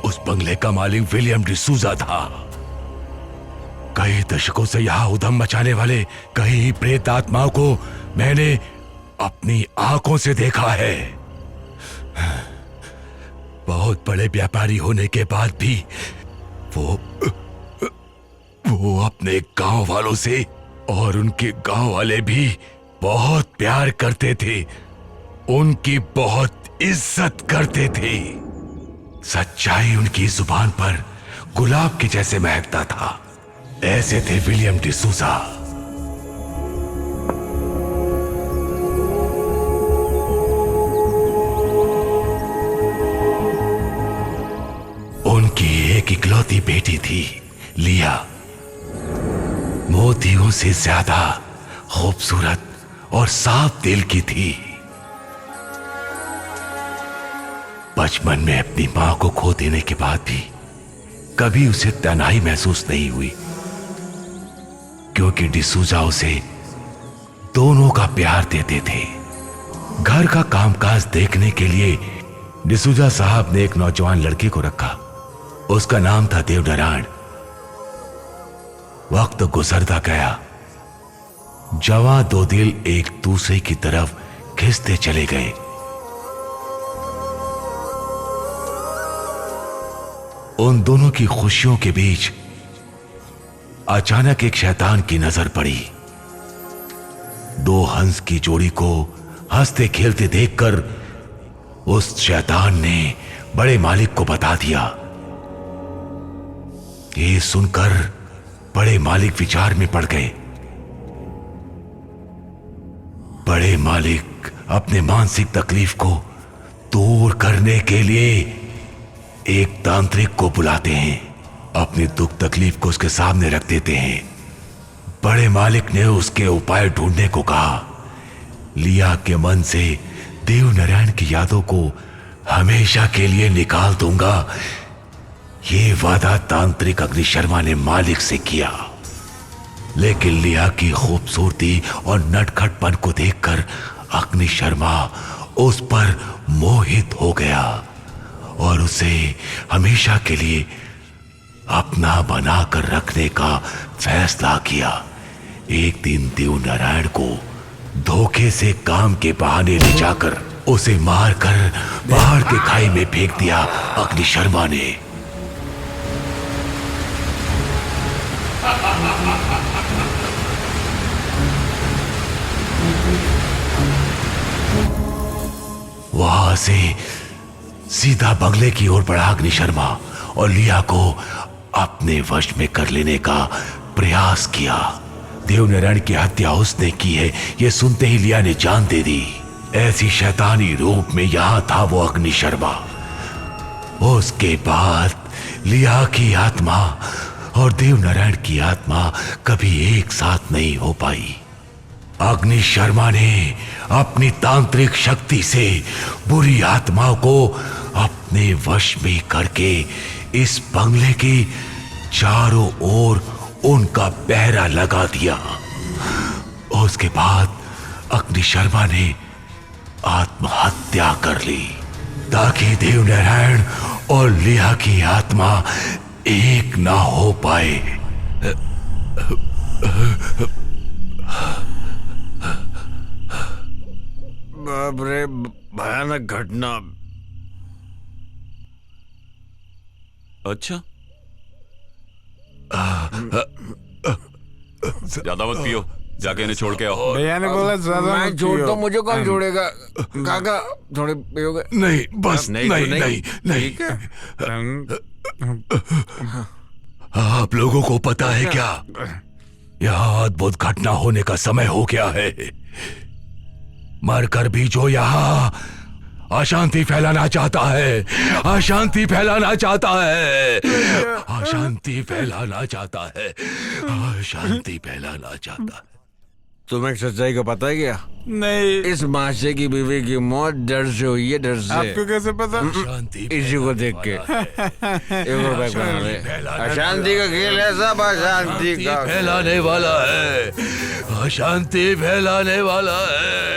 उस बंगले का मालिक विलियम डिसूजा था। कई दशकों से यहां उधम मचाने वाले कई प्रेत आत्माओं को मैंने अपनी आंखों से देखा है। बहुत बड़े व्यापारी होने के बाद भी वो अपने गांव वालों से और उनके गांव वाले भी बहुत प्यार करते थे, उनकी बहुत इज्जत करते थे। सच्चाई उनकी जुबान पर गुलाब के जैसे महकता था। ऐसे थे विलियम डिसूजा। उनकी एक इकलौती बेटी थी, लिया। मोतियों से ज्यादा खूबसूरत और साफ दिल की थी। बचपन में अपनी मां को खो देने के बाद भी कभी उसे तन्हाई महसूस नहीं हुई, क्योंकि डिसूजा उसे दोनों का प्यार देते थे। घर का कामकाज देखने के लिए डिसूजा साहब ने एक नौजवान लड़के को रखा। उसका नाम था देवनारायण। वक्त गुजरता गया, जवां दो दिल एक दूसरे की तरफ खिंचते चले गए। उन दोनों की खुशियों के बीच अचानक एक शैतान की नजर पड़ी। दो हंस की जोड़ी को हंसते खेलते देखकर उस शैतान ने बड़े मालिक को बता दिया। ये सुनकर बड़े मालिक विचार में पड़ गए। बड़े मालिक अपने मानसिक तकलीफ को दूर करने के लिए एक तांत्रिक को बुलाते हैं, अपनी दुख तकलीफ को उसके सामने रख देते हैं। बड़े मालिक ने उसके उपाय ढूंढने को कहा। लिया के मन से देवनारायण की यादों को हमेशा के लिए निकाल दूंगा, ये वादा तांत्रिक अग्नि शर्मा ने मालिक से किया। लेकिन लिया की खूबसूरती और नटखटपन को देखकर अग्नि शर्मा उस पर मोहित हो गया और उसे हमेशा के लिए अपना बनाकर रखने का फैसला किया। एक दिन देवनारायण को धोखे से काम के बहाने ले जाकर उसे मारकर बाहर के खाई में फेंक दिया अग्नि शर्मा ने। वहां से सीधा बंगले की ओर बढ़ा अग्नि शर्मा और लिया को अपने वश में कर लेने का प्रयास किया। देवनारायण की हत्या उसने की है, यह सुनते ही लिया ने जान दे दी। ऐसी शैतानी रूप में यहां था वो अग्नि शर्मा। उसके बाद लिया की आत्मा और देवनारायण की आत्मा कभी एक साथ नहीं हो पाई। अग्नि शर्मा ने अपनी तांत्रिक शक्ति से बुरी आत्माओं को अपने वश में करके इस बंगले के चारों ओर उनका पहरा लगा दिया। उसके बाद अग्नि शर्मा ने आत्महत्या कर ली ताकि देवनारायण और लिया की आत्मा एक ना हो पाए। बाप रे, भयानक घटना। अच्छा, ज्यादा मत पियो, जाके इन्हें छोड़ के आओ। भैया ने बोला ज्यादा मैं छोड़ता हूँ, मुझे कौन छोड़ेगा? काका थोड़े पियोगे? नहीं, बस नहीं, नहीं। आप लोगों को पता है क्या, यहाँ अद्भुत घटना होने का समय हो गया है। मरकर भी जो यहाँ अशांति फैलाना चाहता है, अशांति फैलाना चाहता है, अशांति फैलाना चाहता है, अशांति फैलाना चाहता है। तुम्हें सच्चाई का पता है क्या? नहीं। इस माशे की बीवी की मौत डर से हुई है, डर से। आपको कैसे पता? इसी को देख के। अशांति का खेल है, सब अशांति का फैलाने वाला है, अशांति फैलाने वाला है।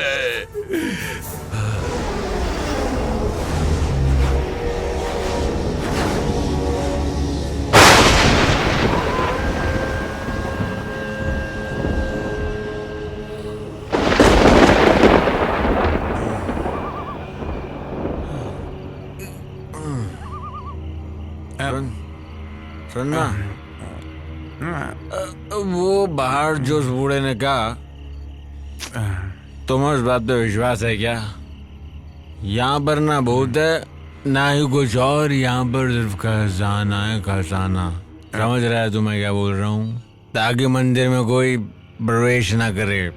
सुनना, वो बाहर जो उस बूढ़े ने कहा, तुम्हें उस बात पे विश्वास है क्या? यहाँ पर ना भूत है ना ही कुछ और, यहाँ पर सिर्फ खजाना है, खजाना। समझ रहा है तुम्हें क्या बोल रहा हूँ? ताकि मंदिर में कोई प्रवेश ना करे।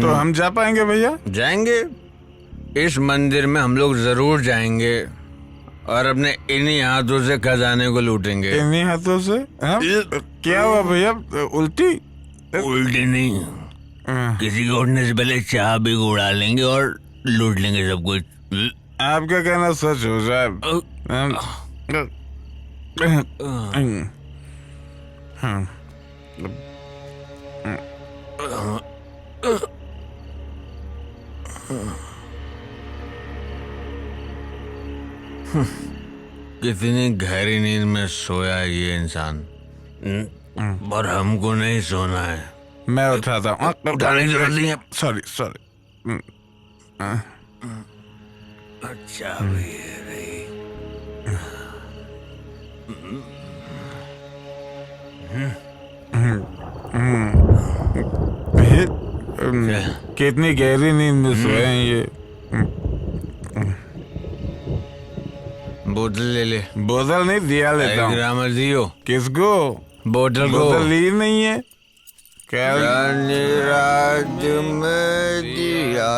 तो हम जा पाएंगे भैया? जाएंगे, इस मंदिर में हम लोग जरूर जाएंगे और अपने इन्हीं हाथों से खजाने को लूटेंगे। इन्हीं हाथों से? क्या हुआ भैया, उल्टी? उल्टी नहीं, किसी को उठने से पहले चाह भी उड़ा लेंगे और लूट लेंगे सब कुछ। आपका कहना सच हो साहब। कितनी गहरी नींद में सोया है ये इंसान, पर हमको नहीं सोना है। मैं उठाता हूँ। उठाने की जरूरत नहीं है। Sorry sorry. अच्छा भी है रही। कितनी गहरी नींद में सोए हैं ये। बोतल ले ले। बोतल नहीं, दिया लेता हूँ। ग्रामर दियो। किसको? बोतल को। बोतल ली नहीं है क्या? रात में दिया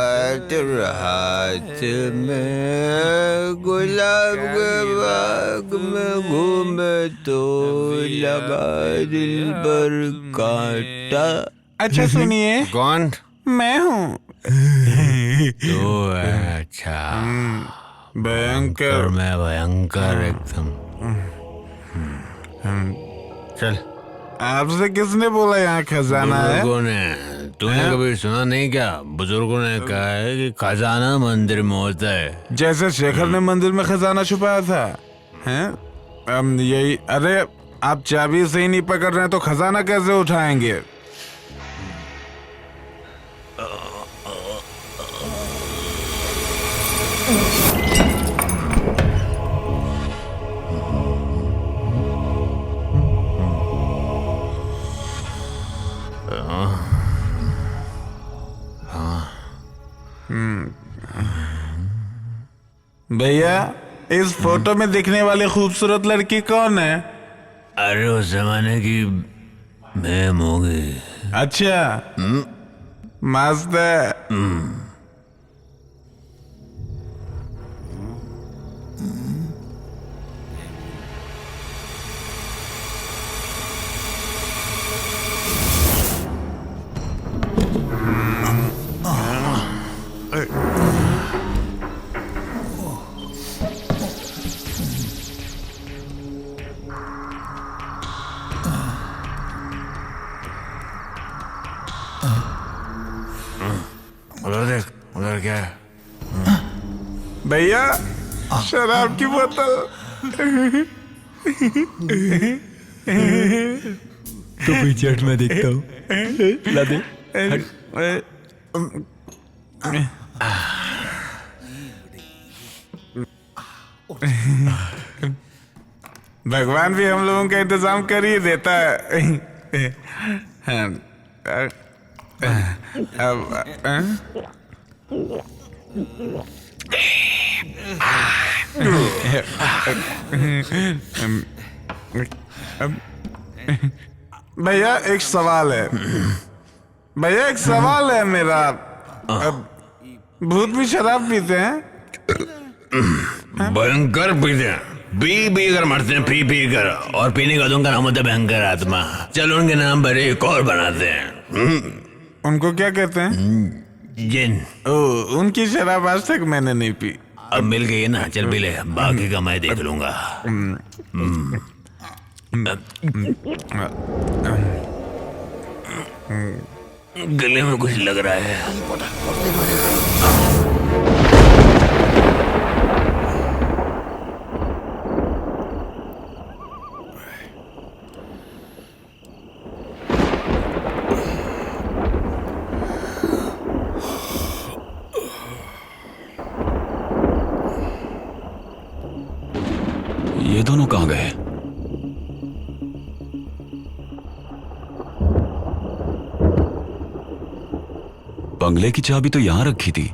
रात में गुलाब के बाग में घूमे तो लगा दिल पर कांटा। अच्छा सुनिए। कौन? मैं हूँ। तो अच्छा भयंकर। मैं भयंकर एकदम। चल। आपसे किसने बोला यहाँ खजाना है? बुजुर्गों ने। तूने कभी सुना नहीं क्या? बुजुर्गों ने कहा है कि खजाना मंदिर में होता है। जैसे शेखर ने मंदिर में खजाना छुपाया था, हैं? यही। अरे आप चाबी से ही नहीं पकड़ रहे हैं तो खजाना कैसे उठाएंगे? भैया, इस फोटो में दिखने वाली खूबसूरत लड़की कौन है? अरे उस जमाने की मैम होगी। अच्छा। मस्त है। उधर देख, उधर क्या है? भैया, शराब की बोतल। तो पीछे हट, मैं देखता हूँ। ला दे। भगवान भी हम लोगों का इंतजाम कर ही देता है। भैया एक सवाल है। भैया एक सवाल है मेरा। भूत भी शराब पीते हैं? भयंकर पीते हैं। पी कर मरते हैं, पी कर। और पीने का उनका नाम होता है भयंकर आत्मा। चलो उनके नाम पर एक और बनाते हैं। उनको क्या कहते हैं? जिन। उनकी शराब आज तक मैंने नहीं पी। अब मिल गई ना, चल पी ले। बाकी का मैं देख लूंगा। गले में कुछ लग रहा है। ये दोनों कहाँ गए? बंगले की चाबी तो यहां रखी थी।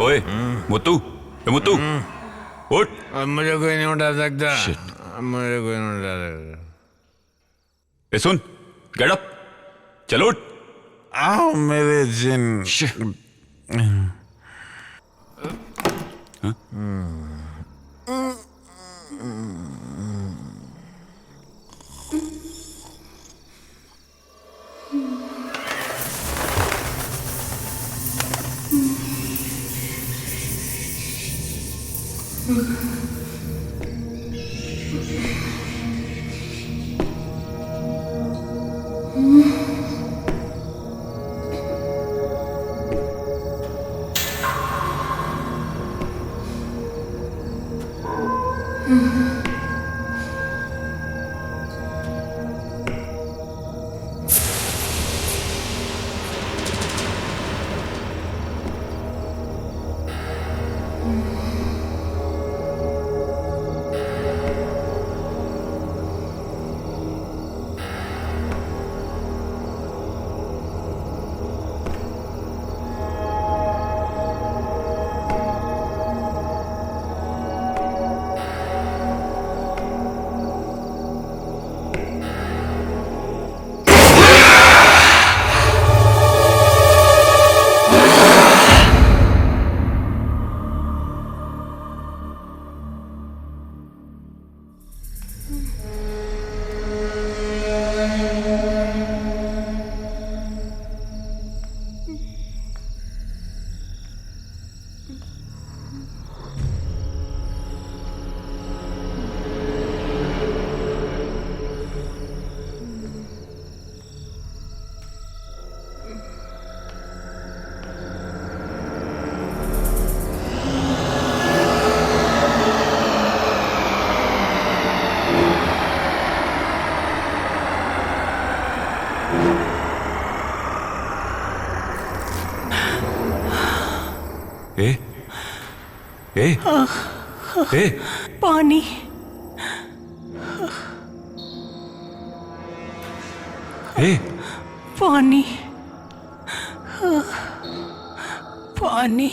ओए मुत्तू, ए मुत्तू, उठ। अब मुझे कोई नहीं उठा सकता। अब मुझे कोई नहीं उठा सकता। ए सुन, गेट अप, चलो उठ। आओ मेरे जिन। पानी। पानी। पानी।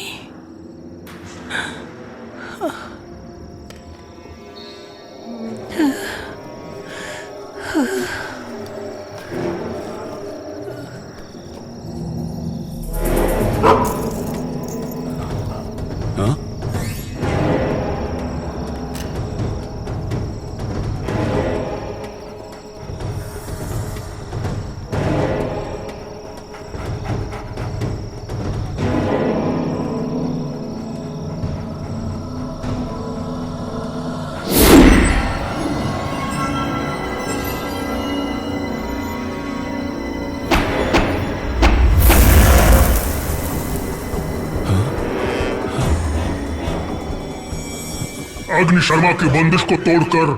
अग्नि शर्मा की बंदिश को तोड़कर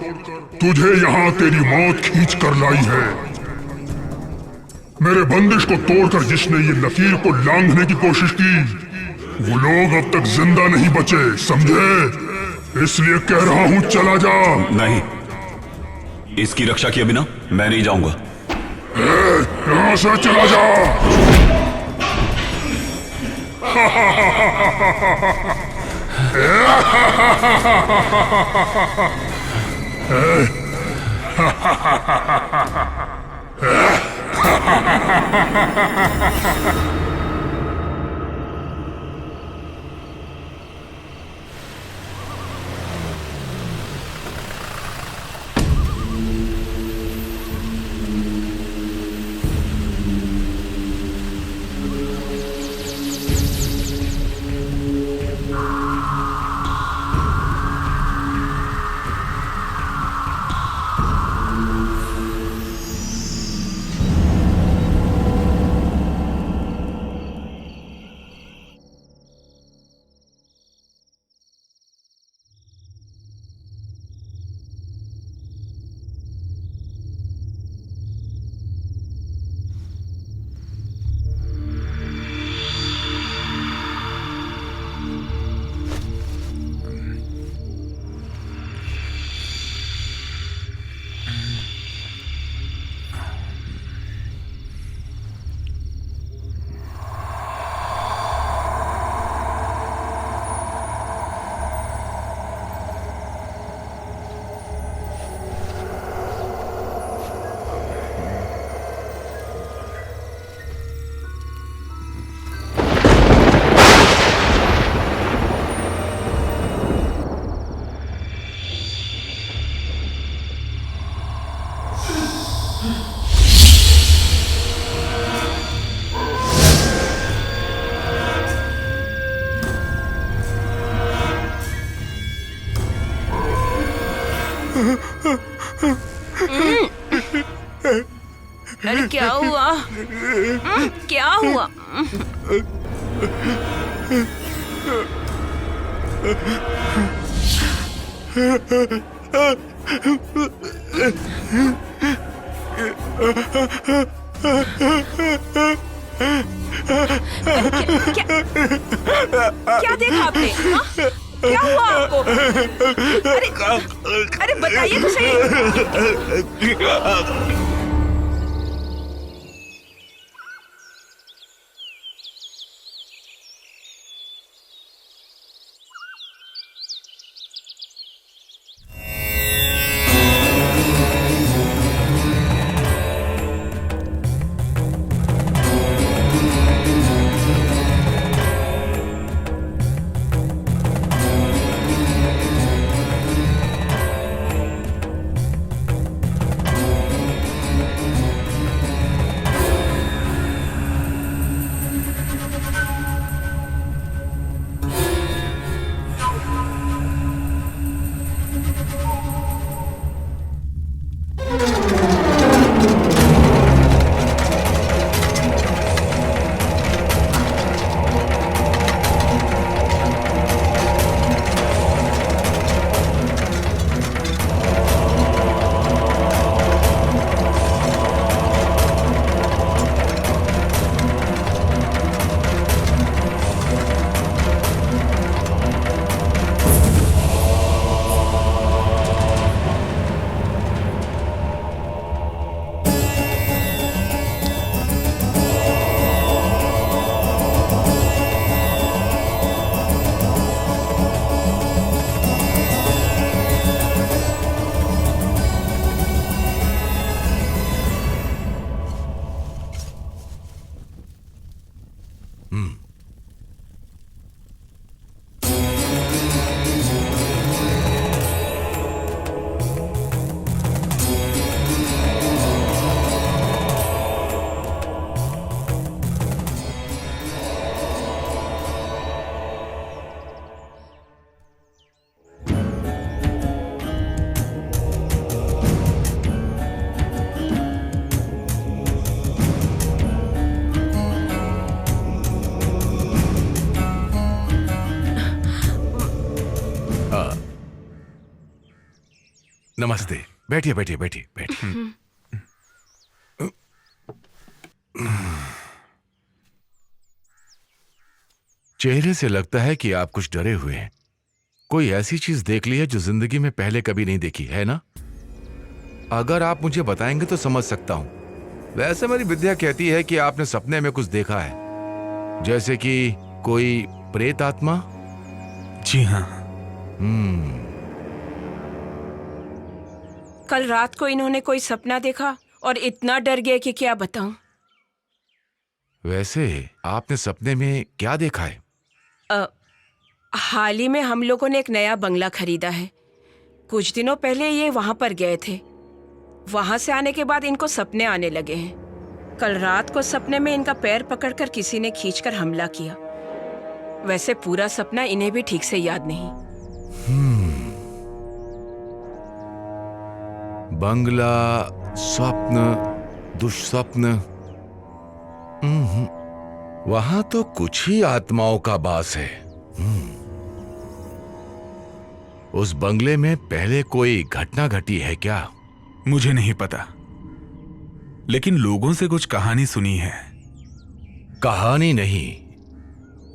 तुझे यहाँ तेरी मौत खींच कर लाई है। मेरे बंदिश को तोड़कर जिसने ये लकीर को लांघने की कोशिश की, वो लोग अब तक जिंदा नहीं बचे, समझे? इसलिए कह रहा हूँ चला जा। नहीं, इसकी रक्षा किए बिना मैं नहीं जाऊंगा। यहाँ से चला जा। अरे क्या हुआ? क्या हुआ? क्या देखा आपने? हाँ? क्या हुआ आपको? अरे बताइए तो सही। नमस्ते। बैठिए बैठिए बैठिए बैठिए। चेहरे से लगता है कि आप कुछ डरे हुए हैं। कोई ऐसी चीज देख ली है जो जिंदगी में पहले कभी नहीं देखी है ना? अगर आप मुझे बताएंगे तो समझ सकता हूं। वैसे मेरी विद्या कहती है कि आपने सपने में कुछ देखा है, जैसे कि कोई प्रेत आत्मा। जी हाँ। कल रात को इन्होंने कोई सपना देखा और इतना डर गए कि क्या बताऊं। वैसे आपने सपने में क्या देखा है? हाल ही में हम लोगों ने एक नया बंगला खरीदा है। कुछ दिनों पहले ये वहां पर गए थे। वहां से आने के बाद इनको सपने आने लगे हैं। कल रात को सपने में इनका पैर पकड़कर किसी ने खींचकर हमला किया। वैसे पूरा सपना इन्हें भी ठीक से याद नहीं। बंगला, स्वप्न, दुष्स्वप्न। वहां तो कुछ ही आत्माओं का वास है। उस बंगले में पहले कोई घटना घटी है क्या? मुझे नहीं पता, लेकिन लोगों से कुछ कहानी सुनी है। कहानी नहीं,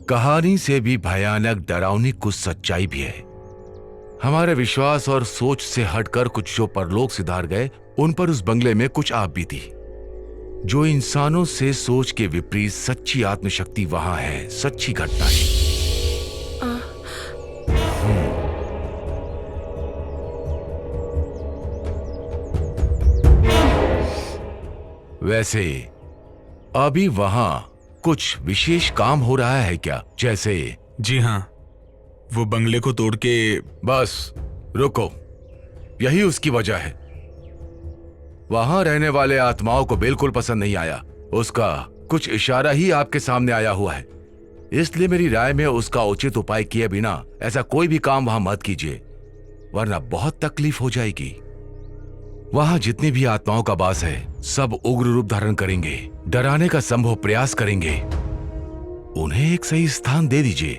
कहानी से भी भयानक डरावनी कुछ सच्चाई भी है। हमारे विश्वास और सोच से हटकर कुछ जो परलोक सिधार गए, उन पर उस बंगले में कुछ आप बीती। जो इंसानों से सोच के विपरीत सच्ची आत्मशक्ति वहां है, सच्ची घटना है। वैसे अभी वहां कुछ विशेष काम हो रहा है क्या? जैसे? जी हाँ, वो बंगले को तोड़ के। बस रुको, यही उसकी वजह है। वहां रहने वाले आत्माओं को बिल्कुल पसंद नहीं आया। उसका कुछ इशारा ही आपके सामने आया हुआ है। इसलिए मेरी राय में उसका उचित उपाय किए बिना ऐसा कोई भी काम वहां मत कीजिए। वरना बहुत तकलीफ हो जाएगी। वहां जितनी भी आत्माओं का वास है सब उग्र रूप धारण करेंगे, डराने का संभव प्रयास करेंगे। उन्हें एक सही स्थान दे दीजिए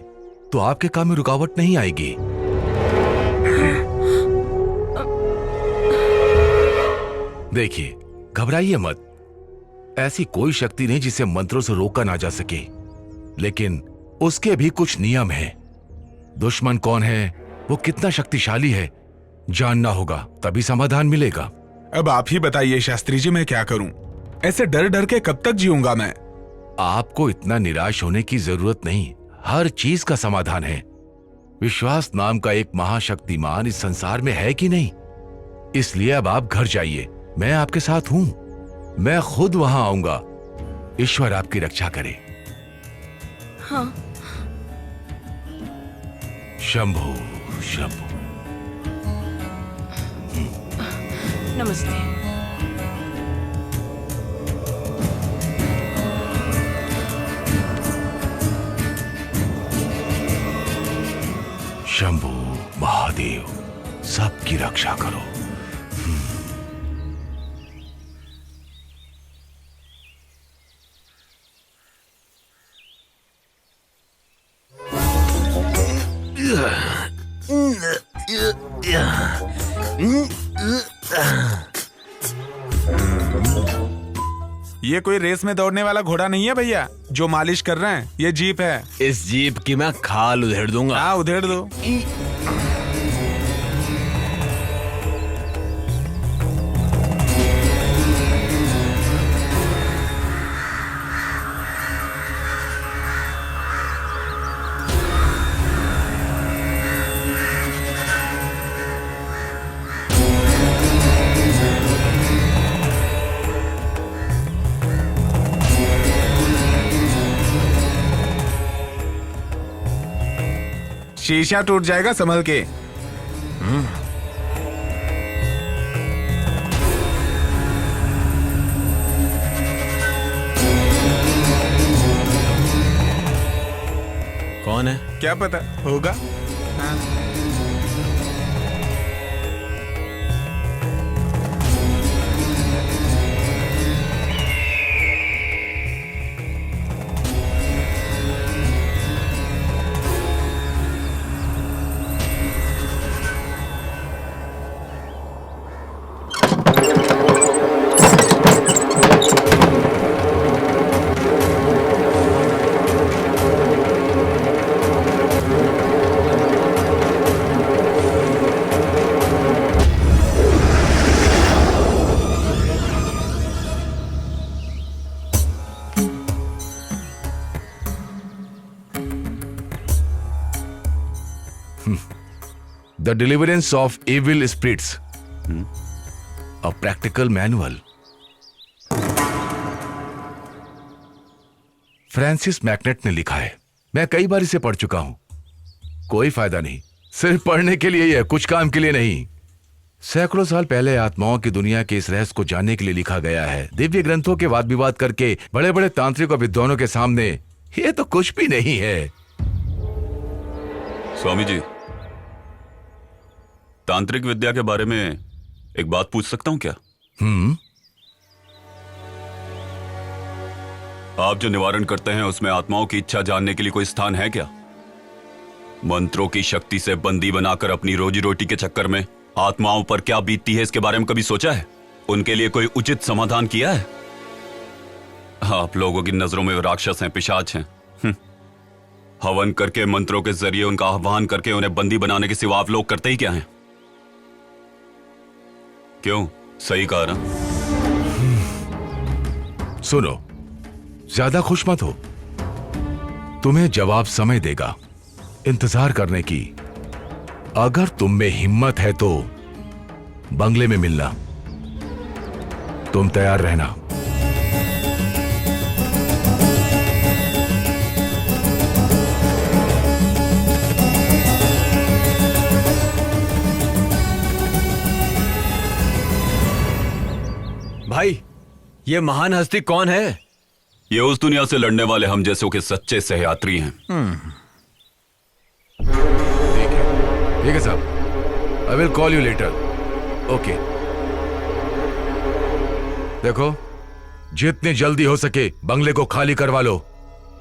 तो आपके काम में रुकावट नहीं आएगी। देखिए, घबराइए मत। ऐसी कोई शक्ति नहीं जिसे मंत्रों से रोका ना जा सके, लेकिन उसके भी कुछ नियम हैं। दुश्मन कौन है, वो कितना शक्तिशाली है, जानना होगा, तभी समाधान मिलेगा। अब आप ही बताइए शास्त्री जी, मैं क्या करूं? ऐसे डर डर के कब तक जीऊंगा मैं? आपको इतना निराश होने की जरूरत नहीं, हर चीज का समाधान है। विश्वास नाम का एक महाशक्तिमान इस संसार में है कि नहीं, इसलिए अब आप घर जाइए, मैं आपके साथ हूं, मैं खुद वहां आऊंगा। ईश्वर आपकी रक्षा करे। हाँ। शंभु शंभु। नमस्ते। शंभु महादेव, सबकी रक्षा करो। ये कोई रेस में दौड़ने वाला घोड़ा नहीं है भैया जो मालिश कर रहे हैं, ये जीप है। इस जीप की मैं खाल उधेड़ दूंगा। हाँ, उधेड़ दो। शीशा टूट जाएगा, संभल के। कौन है? क्या पता होगा। हाँ। The Deliverance of Evil Spirits, a practical manual. Francis MacNutt ने लिखा है, मैं कई बार इसे पढ़ चुका हूं, कोई फायदा नहीं। सिर्फ पढ़ने के लिए ही है, कुछ काम के लिए नहीं। सैकड़ों साल पहले आत्माओं की दुनिया के इस रहस्य को जानने के लिए लिखा गया है। दिव्य ग्रंथों के वाद विवाद करके बड़े बड़े तांत्रिक और विद्वानों के सामने ये तो कुछ भी नहीं है। स्वामी जी, तांत्रिक विद्या के बारे में एक बात पूछ सकता हूं क्या? आप जो निवारण करते हैं उसमें आत्माओं की इच्छा जानने के लिए कोई स्थान है क्या? मंत्रों की शक्ति से बंदी बनाकर अपनी रोजी रोटी के चक्कर में आत्माओं पर क्या बीतती है, इसके बारे में कभी सोचा है? उनके लिए कोई उचित समाधान किया है? आप लोगों की नजरों में वो राक्षस हैं, पिशाच हैं। हवन करके, मंत्रों के जरिए उनका आह्वान करके उन्हें बंदी बनाने के सिवा आप लोग करते ही क्या हैं? क्यों? सही कहा ना? सुनो, ज्यादा खुश मत हो, तुम्हें जवाब समय देगा, इंतजार करने की। अगर तुम में हिम्मत है तो बंगले में मिलना, तुम तैयार रहना। भाई, ये महान हस्ती कौन है? ये उस दुनिया से लड़ने वाले हम जैसों के सच्चे सहयात्री हैं। ठीक है साहब। I will call you later. Okay. देखो, जितनी जल्दी हो सके बंगले को खाली करवा लो।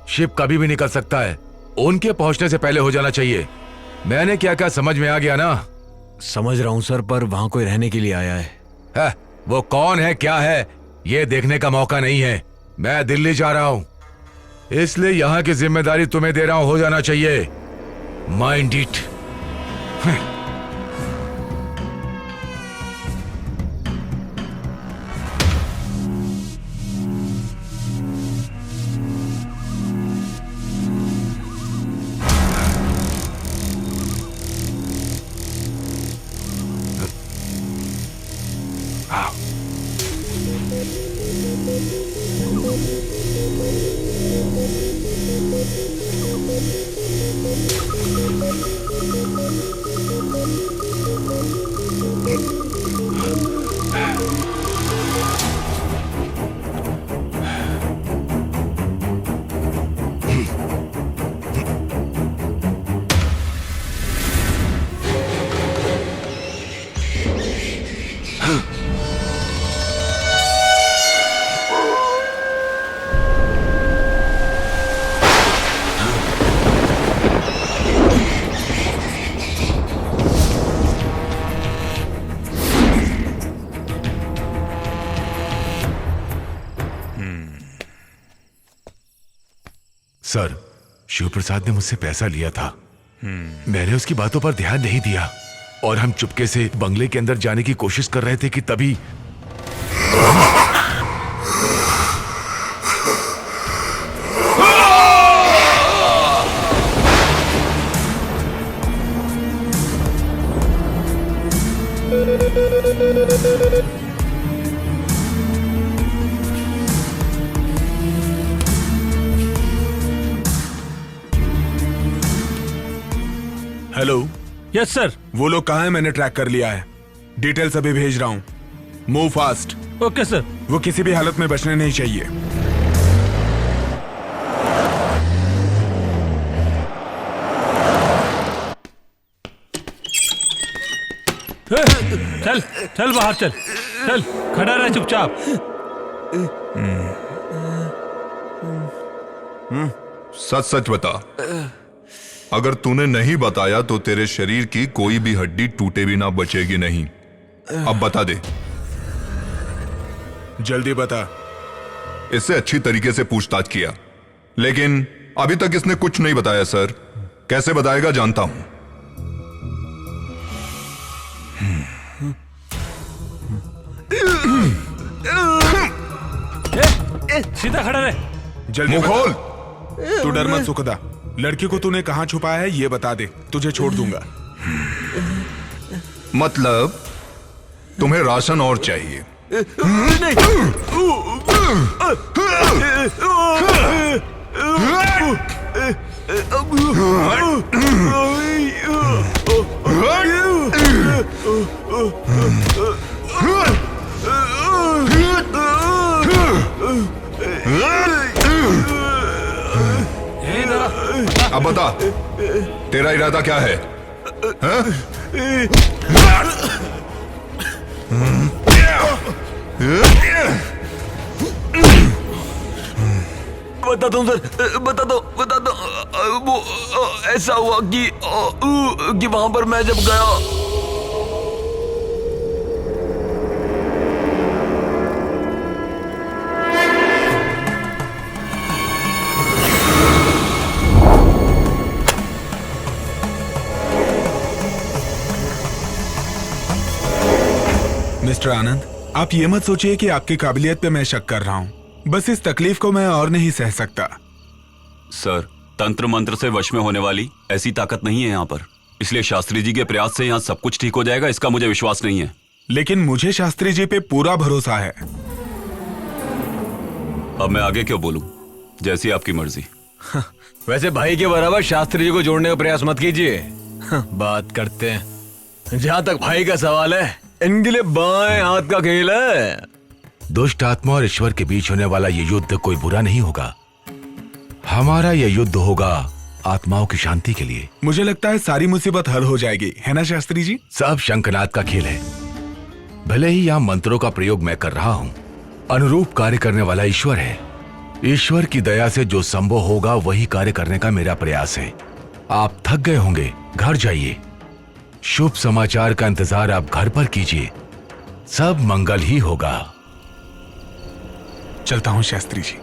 शिप कभी भी निकल सकता है, उनके पहुंचने से पहले हो जाना चाहिए। मैंने क्या क्या समझ में आ गया ना? समझ रहा हूं सर, पर वहां कोई रहने के लिए आया है। वो कौन है, क्या है, ये देखने का मौका नहीं है। मैं दिल्ली जा रहा हूं, इसलिए यहां की जिम्मेदारी तुम्हें दे रहा हूं, हो जाना चाहिए। Mind it. सर, शिव प्रसाद ने मुझसे पैसा लिया था। मैंने उसकी बातों पर ध्यान नहीं दिया और हम चुपके से बंगले के अंदर जाने की कोशिश कर रहे थे कि तभी हेलो। Yes sir. वो लोग कहाँ हैं? मैंने ट्रैक कर लिया है, डिटेल्स अभी भेज रहा हूँ। Move fast. Okay sir. वो किसी भी हालत में बचने नहीं चाहिए। चल चल बाहर चल, चल खड़ा रह चुपचाप। सच सच बता, अगर तूने नहीं बताया तो तेरे शरीर की कोई भी हड्डी टूटे भी ना बचेगी नहीं। अब बता दे। जल्दी बता। इससे अच्छी तरीके से पूछताछ किया, लेकिन अभी तक इसने कुछ नहीं बताया सर। कैसे बताएगा जानता हूं। सीधा खड़ा रहे। जल्दी मुंह खोल। तू डर मत सुखदा। लड़की को तूने कहां छुपाया है ये बता दे, तुझे छोड़ दूंगा। मतलब तुम्हें राशन और चाहिए? अब बता, तेरा इरादा क्या है? बता दो सर, बता दो। वो ऐसा हुआ कि वहां पर मैं जब गया। मिस्टर आनंद, आप ये मत सोचिए कि आपकी काबिलियत पे मैं शक कर रहा हूँ। बस इस तकलीफ को मैं और नहीं सह सकता। सर, तंत्र मंत्र से वश में होने वाली ऐसी ताकत नहीं है यहाँ पर, इसलिए शास्त्री जी के प्रयास से यहाँ सब कुछ ठीक हो जाएगा, इसका मुझे विश्वास नहीं है। लेकिन मुझे शास्त्री जी पे पूरा भरोसा है। अब मैं आगे क्यों बोलूं? जैसी आपकी मर्जी। वैसे भाई के बराबर शास्त्री जी को जोड़ने का प्रयास मत कीजिए। बात करते हैं। जहां तक भाई का सवाल है, इनके लिए बाएं हाथ का खेल है। दुष्ट आत्मा और ईश्वर के बीच होने वाला ये युद्ध कोई बुरा नहीं होगा। हमारा ये युद्ध होगा आत्माओं की शांति के लिए। मुझे लगता है सारी मुसीबत हल हो जाएगी, है ना शास्त्री जी? सब शंखनाद का खेल है। भले ही यहाँ मंत्रों का प्रयोग मैं कर रहा हूँ, अनुरूप कार्य करने वाला ईश्वर है। ईश्वर की दया से जो संभव होगा वही कार्य करने का मेरा प्रयास है। आप थक गए होंगे, घर जाइए। शुभ समाचार का इंतजार आप घर पर कीजिए, सब मंगल ही होगा। चलता हूँ शास्त्री जी।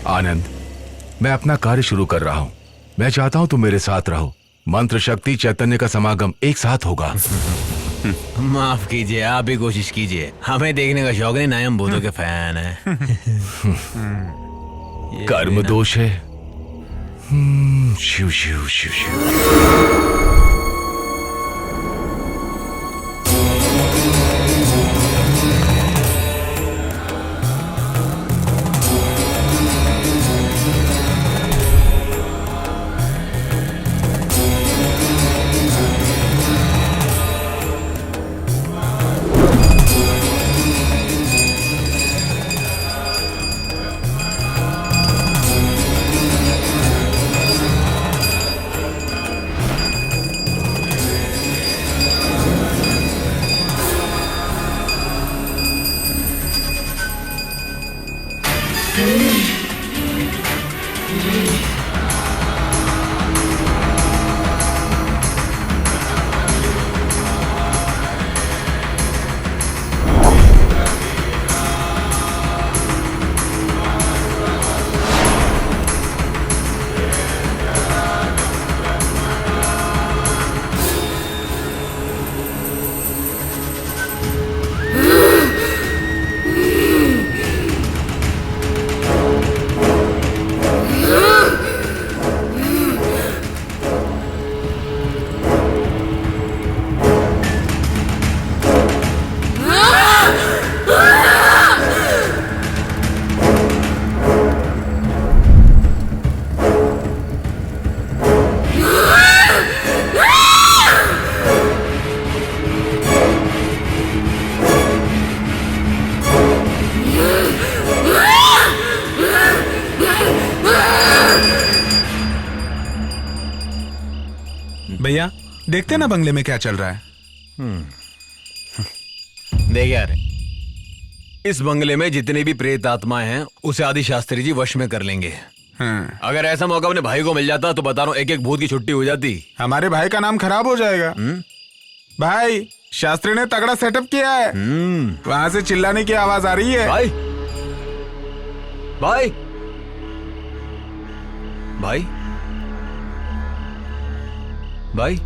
आनंद, मैं अपना कार्य शुरू कर रहा हूँ। मैं चाहता हूँ तुम मेरे साथ रहो। मंत्र शक्ति चैतन्य का समागम एक साथ होगा। माफ कीजिए, आप भी कोशिश कीजिए। हमें देखने का शौक नहीं, ना हम भूतों के फैन है। कर्म दोष है। शिव शिव शिव शिव। भैया देखते ना बंगले में क्या चल रहा है। देख यार, इस बंगले में जितनी भी प्रेत आत्माएं हैं उसे आदि शास्त्री जी वश में कर लेंगे। अगर ऐसा मौका अपने भाई को मिल जाता तो बता रहा हूं, एक एक भूत की छुट्टी हो जाती। हमारे भाई का नाम खराब हो जाएगा। भाई, शास्त्री ने तगड़ा सेटअप किया है। वहां से चिल्लाने की आवाज आ रही है। भाई भाई भाई भाई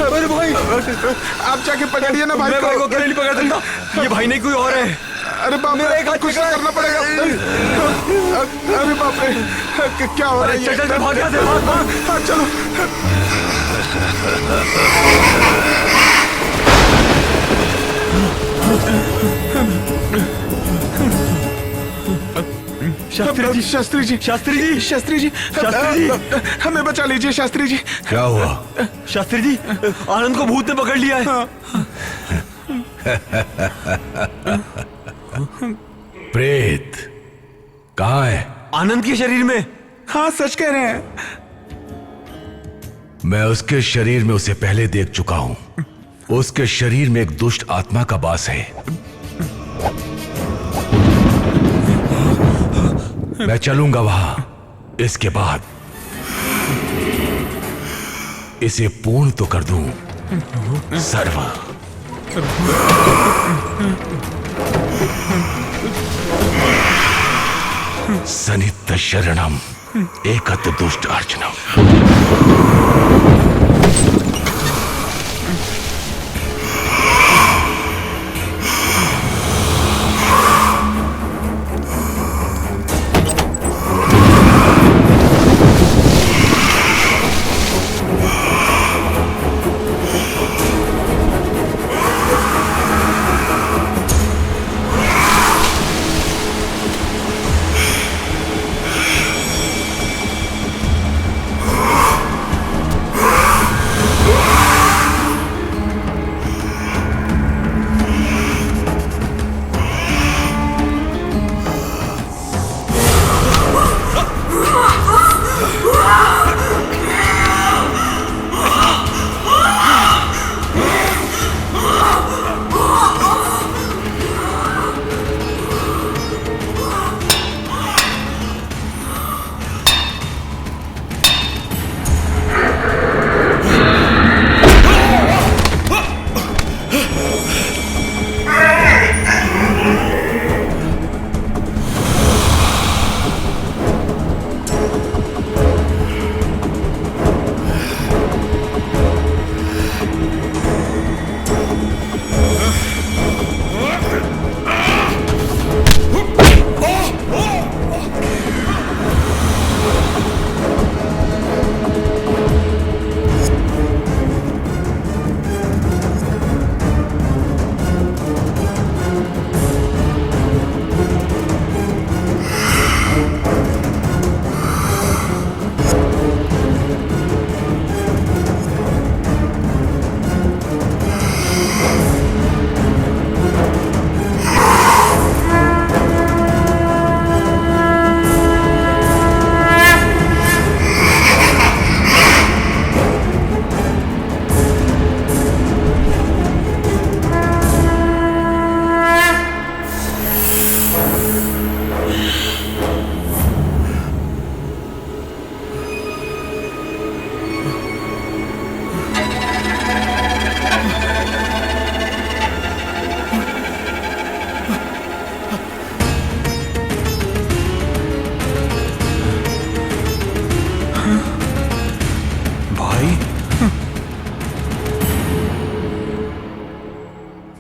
अरे भाई, आप जाके पकड़िए ना भाई को। भाई को अकेले नहीं पकड़ सकता, ये भाई नहीं कोई और है। अरे बाप रे, एक हाथ कुछ करना पड़ेगा। अरे बाप रे, क्या हो रहा है? चल चल भाग यहाँ से, भाग भाग। चलो। शास्त्री जी, शास्त्री जी, शास्त्री जी, शास्त्री जी, शास्त्री जी, हमें बचा लीजिए शास्त्री जी। क्या हुआ? शास्त्री जी, आनंद को भूत ने पकड़ लिया है। प्रेत कहाँ है? आनंद के शरीर में। हाँ, सच कह रहे हैं। मैं उसके शरीर में उसे पहले देख चुका हूं। उसके शरीर में एक दुष्ट आत्मा का वास है। मैं चलूंगा वहां। इसके बाद इसे पूर्ण तो कर दूं। सर्व सनित्य शरणम एकत दुष्ट अर्चनम।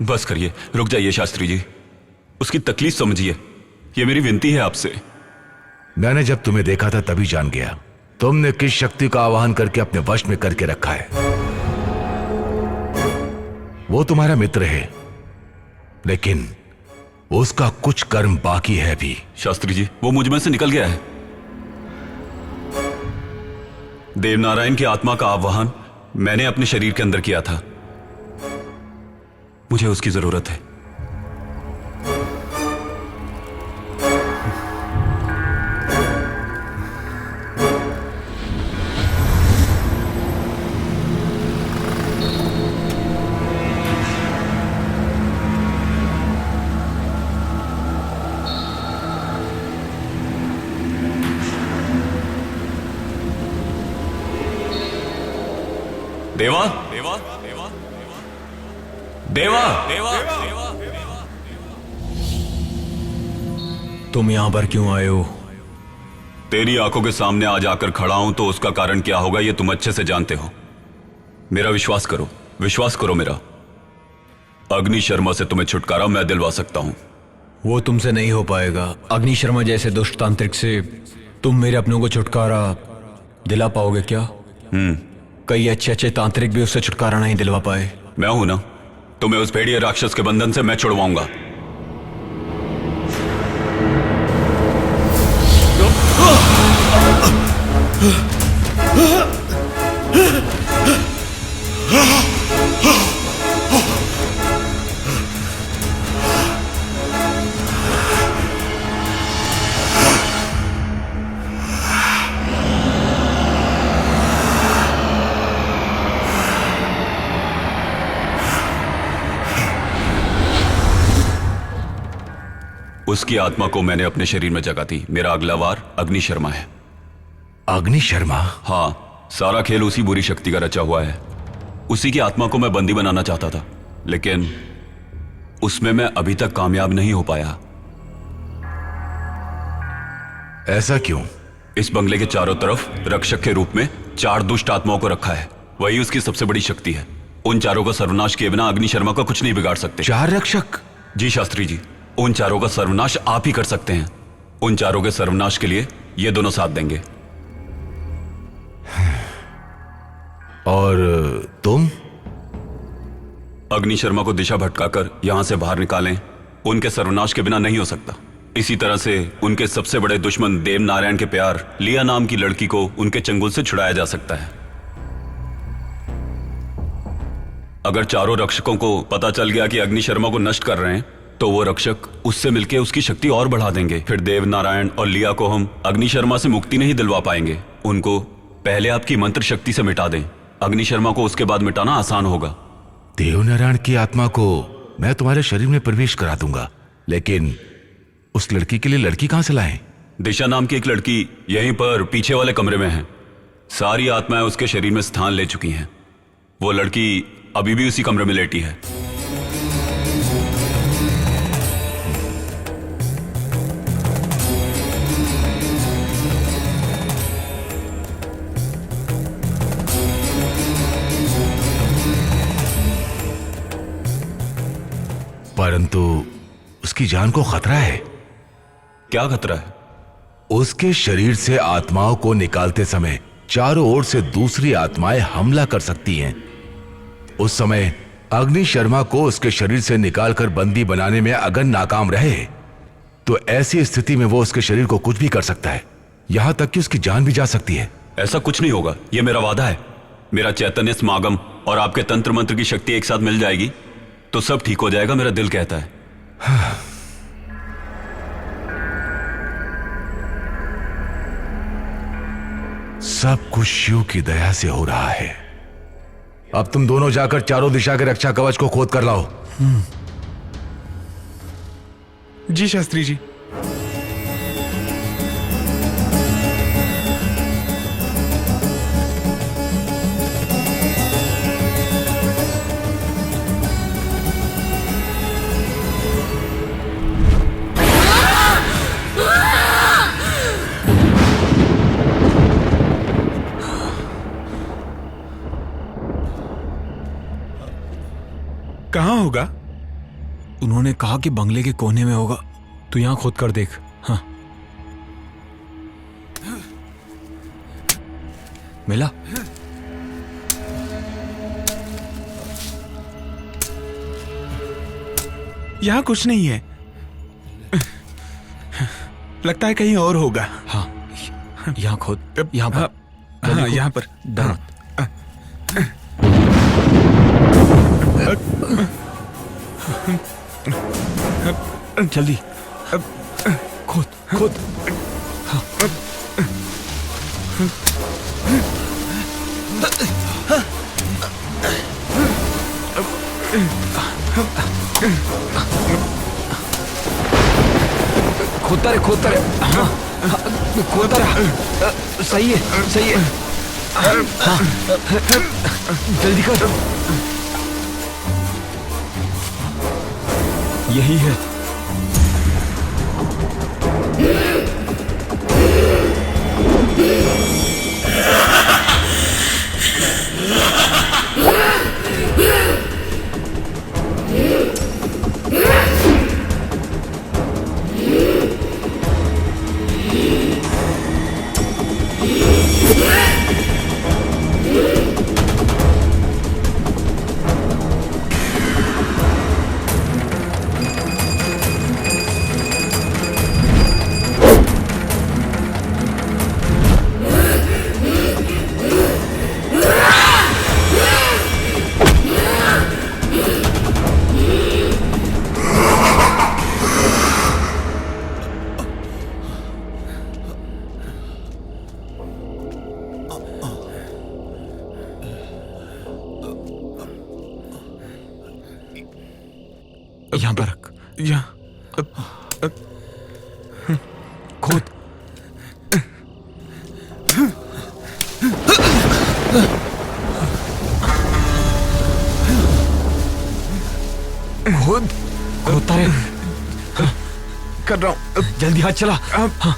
बस करिए, रुक जाइए शास्त्री जी। उसकी तकलीफ समझिए, ये मेरी विनती है आपसे। मैंने जब तुम्हें देखा था तभी जान गया तुमने किस शक्ति का आवाहन करके अपने वश में करके रखा है। वो तुम्हारा मित्र है, लेकिन उसका कुछ कर्म बाकी है भी। शास्त्री जी, वो मुझ में से निकल गया है। देवनारायण की आत्मा का आवाहन मैंने अपने शरीर के अंदर किया था। मुझे उसकी जरूरत है। देवा देवा देवा देवा देवा देवा तुम यहां पर क्यों आए हो? तेरी आंखों के सामने आज आकर खड़ा हूं तो उसका कारण क्या होगा ये तुम अच्छे से जानते हो। मेरा विश्वास करो मेरा। अग्नि शर्मा से तुम्हें छुटकारा मैं दिलवा सकता हूं। वो तुमसे नहीं हो पाएगा। अग्नि शर्मा जैसे दुष्ट तांत्रिक से तुम मेरे अपनों को छुटकारा दिला पाओगे क्या? कई अच्छे तांत्रिक भी उससे छुटकारा नहीं दिलवा पाए। मैं हूं ना, तुम्हें उस भेड़िए राक्षस के बंधन से मैं छुड़वाऊंगा। उसकी आत्मा को मैंने अपने शरीर में जगा दी। मेरा अगला वार अग्नि शर्मा है। अग्नि शर्मा? हाँ, सारा खेल उसी बुरी शक्ति का रचा हुआ है। उसी की आत्मा को मैं बंदी बनाना चाहता था, लेकिन उसमें मैं अभी तक कामयाब नहीं हो पाया। ऐसा क्यों? इस बंगले के चारों तरफ रक्षक के रूप में 4 दुष्ट आत्माओं को रखा है। वही उसकी सबसे बड़ी शक्ति है। उन चारों का सर्वनाश किए बिना अग्नि शर्मा का कुछ नहीं बिगाड़ सकते। 4 रक्षक? जी शास्त्री जी, उन चारों का सर्वनाश आप ही कर सकते हैं। उन चारों के सर्वनाश के लिए ये दोनों साथ देंगे। और तुम? अग्नि शर्मा को दिशा भटकाकर यहां से बाहर निकालें। उनके सर्वनाश के बिना नहीं हो सकता। इसी तरह से उनके सबसे बड़े दुश्मन देवनारायण के प्यार लिया नाम की लड़की को उनके चंगुल से छुड़ाया जा सकता है। अगर चारों रक्षकों को पता चल गया कि अग्नि शर्मा को नष्ट कर रहे हैं, तो वो रक्षक उससे मिलकर उसकी शक्ति और बढ़ा देंगे। फिर देवनारायण और लिया को हम अग्नि शर्मा से मुक्ति नहीं दिलवा पाएंगे। उनको पहले आपकी मंत्र शक्ति से मिटा दें। अग्नि शर्मा को उसके बाद मिटाना आसान होगा। देवनारायण की आत्मा को मैं तुम्हारे शरीर में प्रवेश करा दूंगा, लेकिन उस लड़की के लिए लड़की कहां से लाएं? दिशा नाम की एक लड़की यहीं पर पीछे वाले कमरे में है। सारी आत्माएं उसके शरीर में स्थान ले चुकी हैं। वो लड़की अभी भी उसी कमरे में लेटी है। परंतु उसकी जान को खतरा है। क्या खतरा है? उसके शरीर से आत्माओं को निकालते समय चारों ओर से दूसरी आत्माएं हमला कर सकती हैं। उस समय अग्नि शर्मा को उसके शरीर से निकालकर बंदी बनाने में अगर नाकाम रहे, तो ऐसी स्थिति में वो उसके शरीर को कुछ भी कर सकता है, यहां तक कि उसकी जान भी जा सकती है। ऐसा कुछ नहीं होगा, यह मेरा वादा है। मेरा चैतन्य समागम और आपके तंत्र मंत्र की शक्ति एक साथ मिल जाएगी तो सब ठीक हो जाएगा, मेरा दिल कहता है। सब कुछ शिव की दया से हो रहा है। अब तुम दोनों जाकर चारों दिशा के रक्षा कवच को खोद कर लाओ। जी शास्त्री जी। कहां होगा? उन्होंने कहा कि बंगले के कोने में होगा। तू यहां खोद कर देख। हाँ, मिला? यहाँ कुछ नहीं है, लगता है कहीं और होगा। हाँ, यहाँ खोद, यहाँ पर। हाँ, यहाँ पर। डर मत। जल्दी खोद खोद। हाँ। खोदता रहे, खोदता रहे। हाँ, खोदता रहा। सही है, सही है। हाँ, जल्दी कर। यही है। यहाँ पर रख। यहाँ खोद। खोद, खोदता रहे। कर रहा हूँ। जल्दी हाथ चला। हाँ।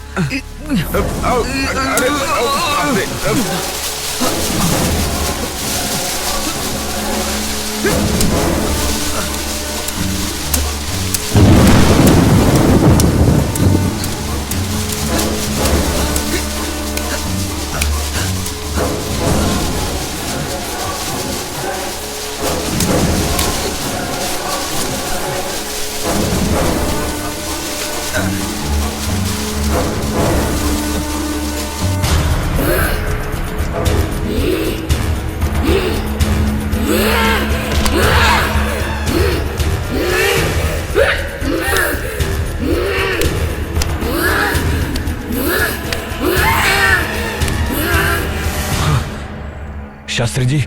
शास्त्री जी,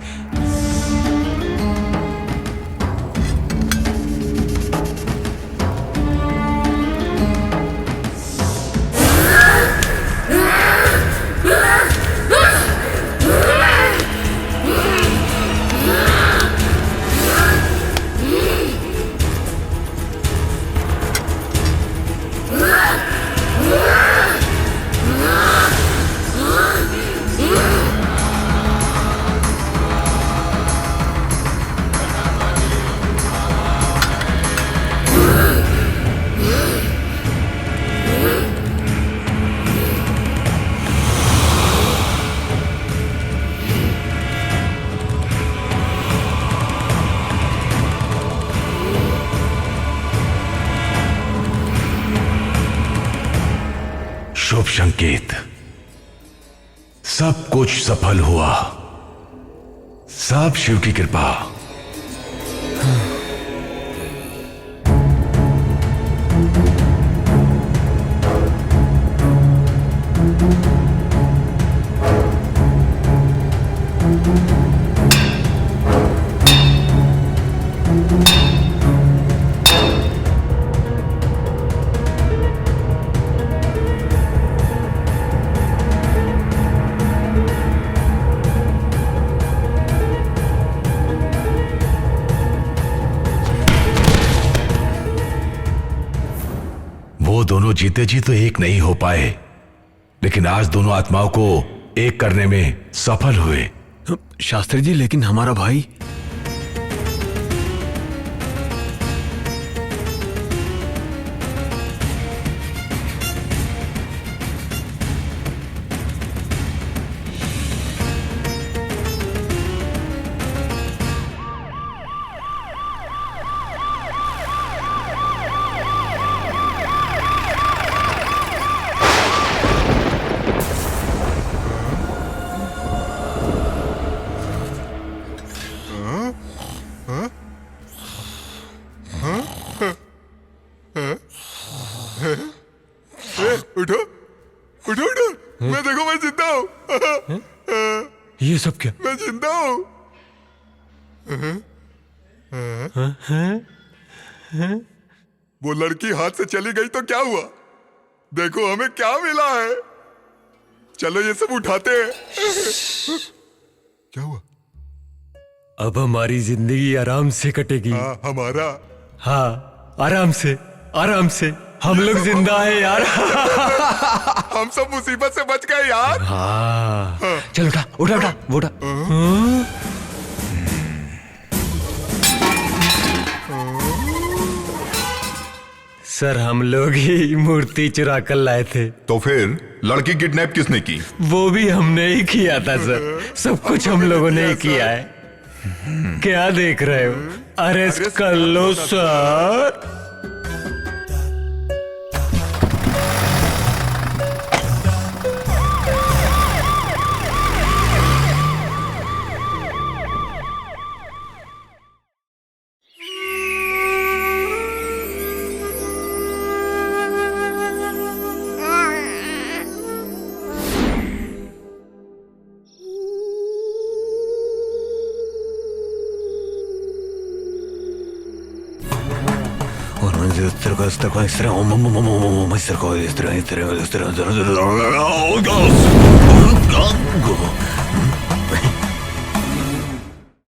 शुभ संकेत। सब कुछ सफल हुआ, सब शिव की कृपा। वो दोनों जीते जी तो एक नहीं हो पाए, लेकिन आज दोनों आत्माओं को एक करने में सफल हुए। शास्त्री जी, लेकिन हमारा भाई। उठो उठो, मैं देखो मैं जिंदा हूँ। ये सब क्या? मैं जिंदा हूँ। वो लड़की हाथ से चली गई तो क्या हुआ? देखो हमें क्या मिला है। चलो ये सब उठाते हैं। क्या हुआ? अब हमारी जिंदगी आराम से कटेगी। हाँ, हमारा। हाँ, आराम से हम लोग जिंदा है यार। हम सब मुसीबत से बच गए यार। हाँ, चल उठा उठा उठा वो उठा। सर हम लोग ही मूर्ति चुरा कर लाए थे। तो फिर लड़की किडनैप किसने की? वो भी हमने ही किया था सर, सब कुछ हम लोगों ने ही किया है। क्या देख रहे हो? अरेस्ट कर लो सर।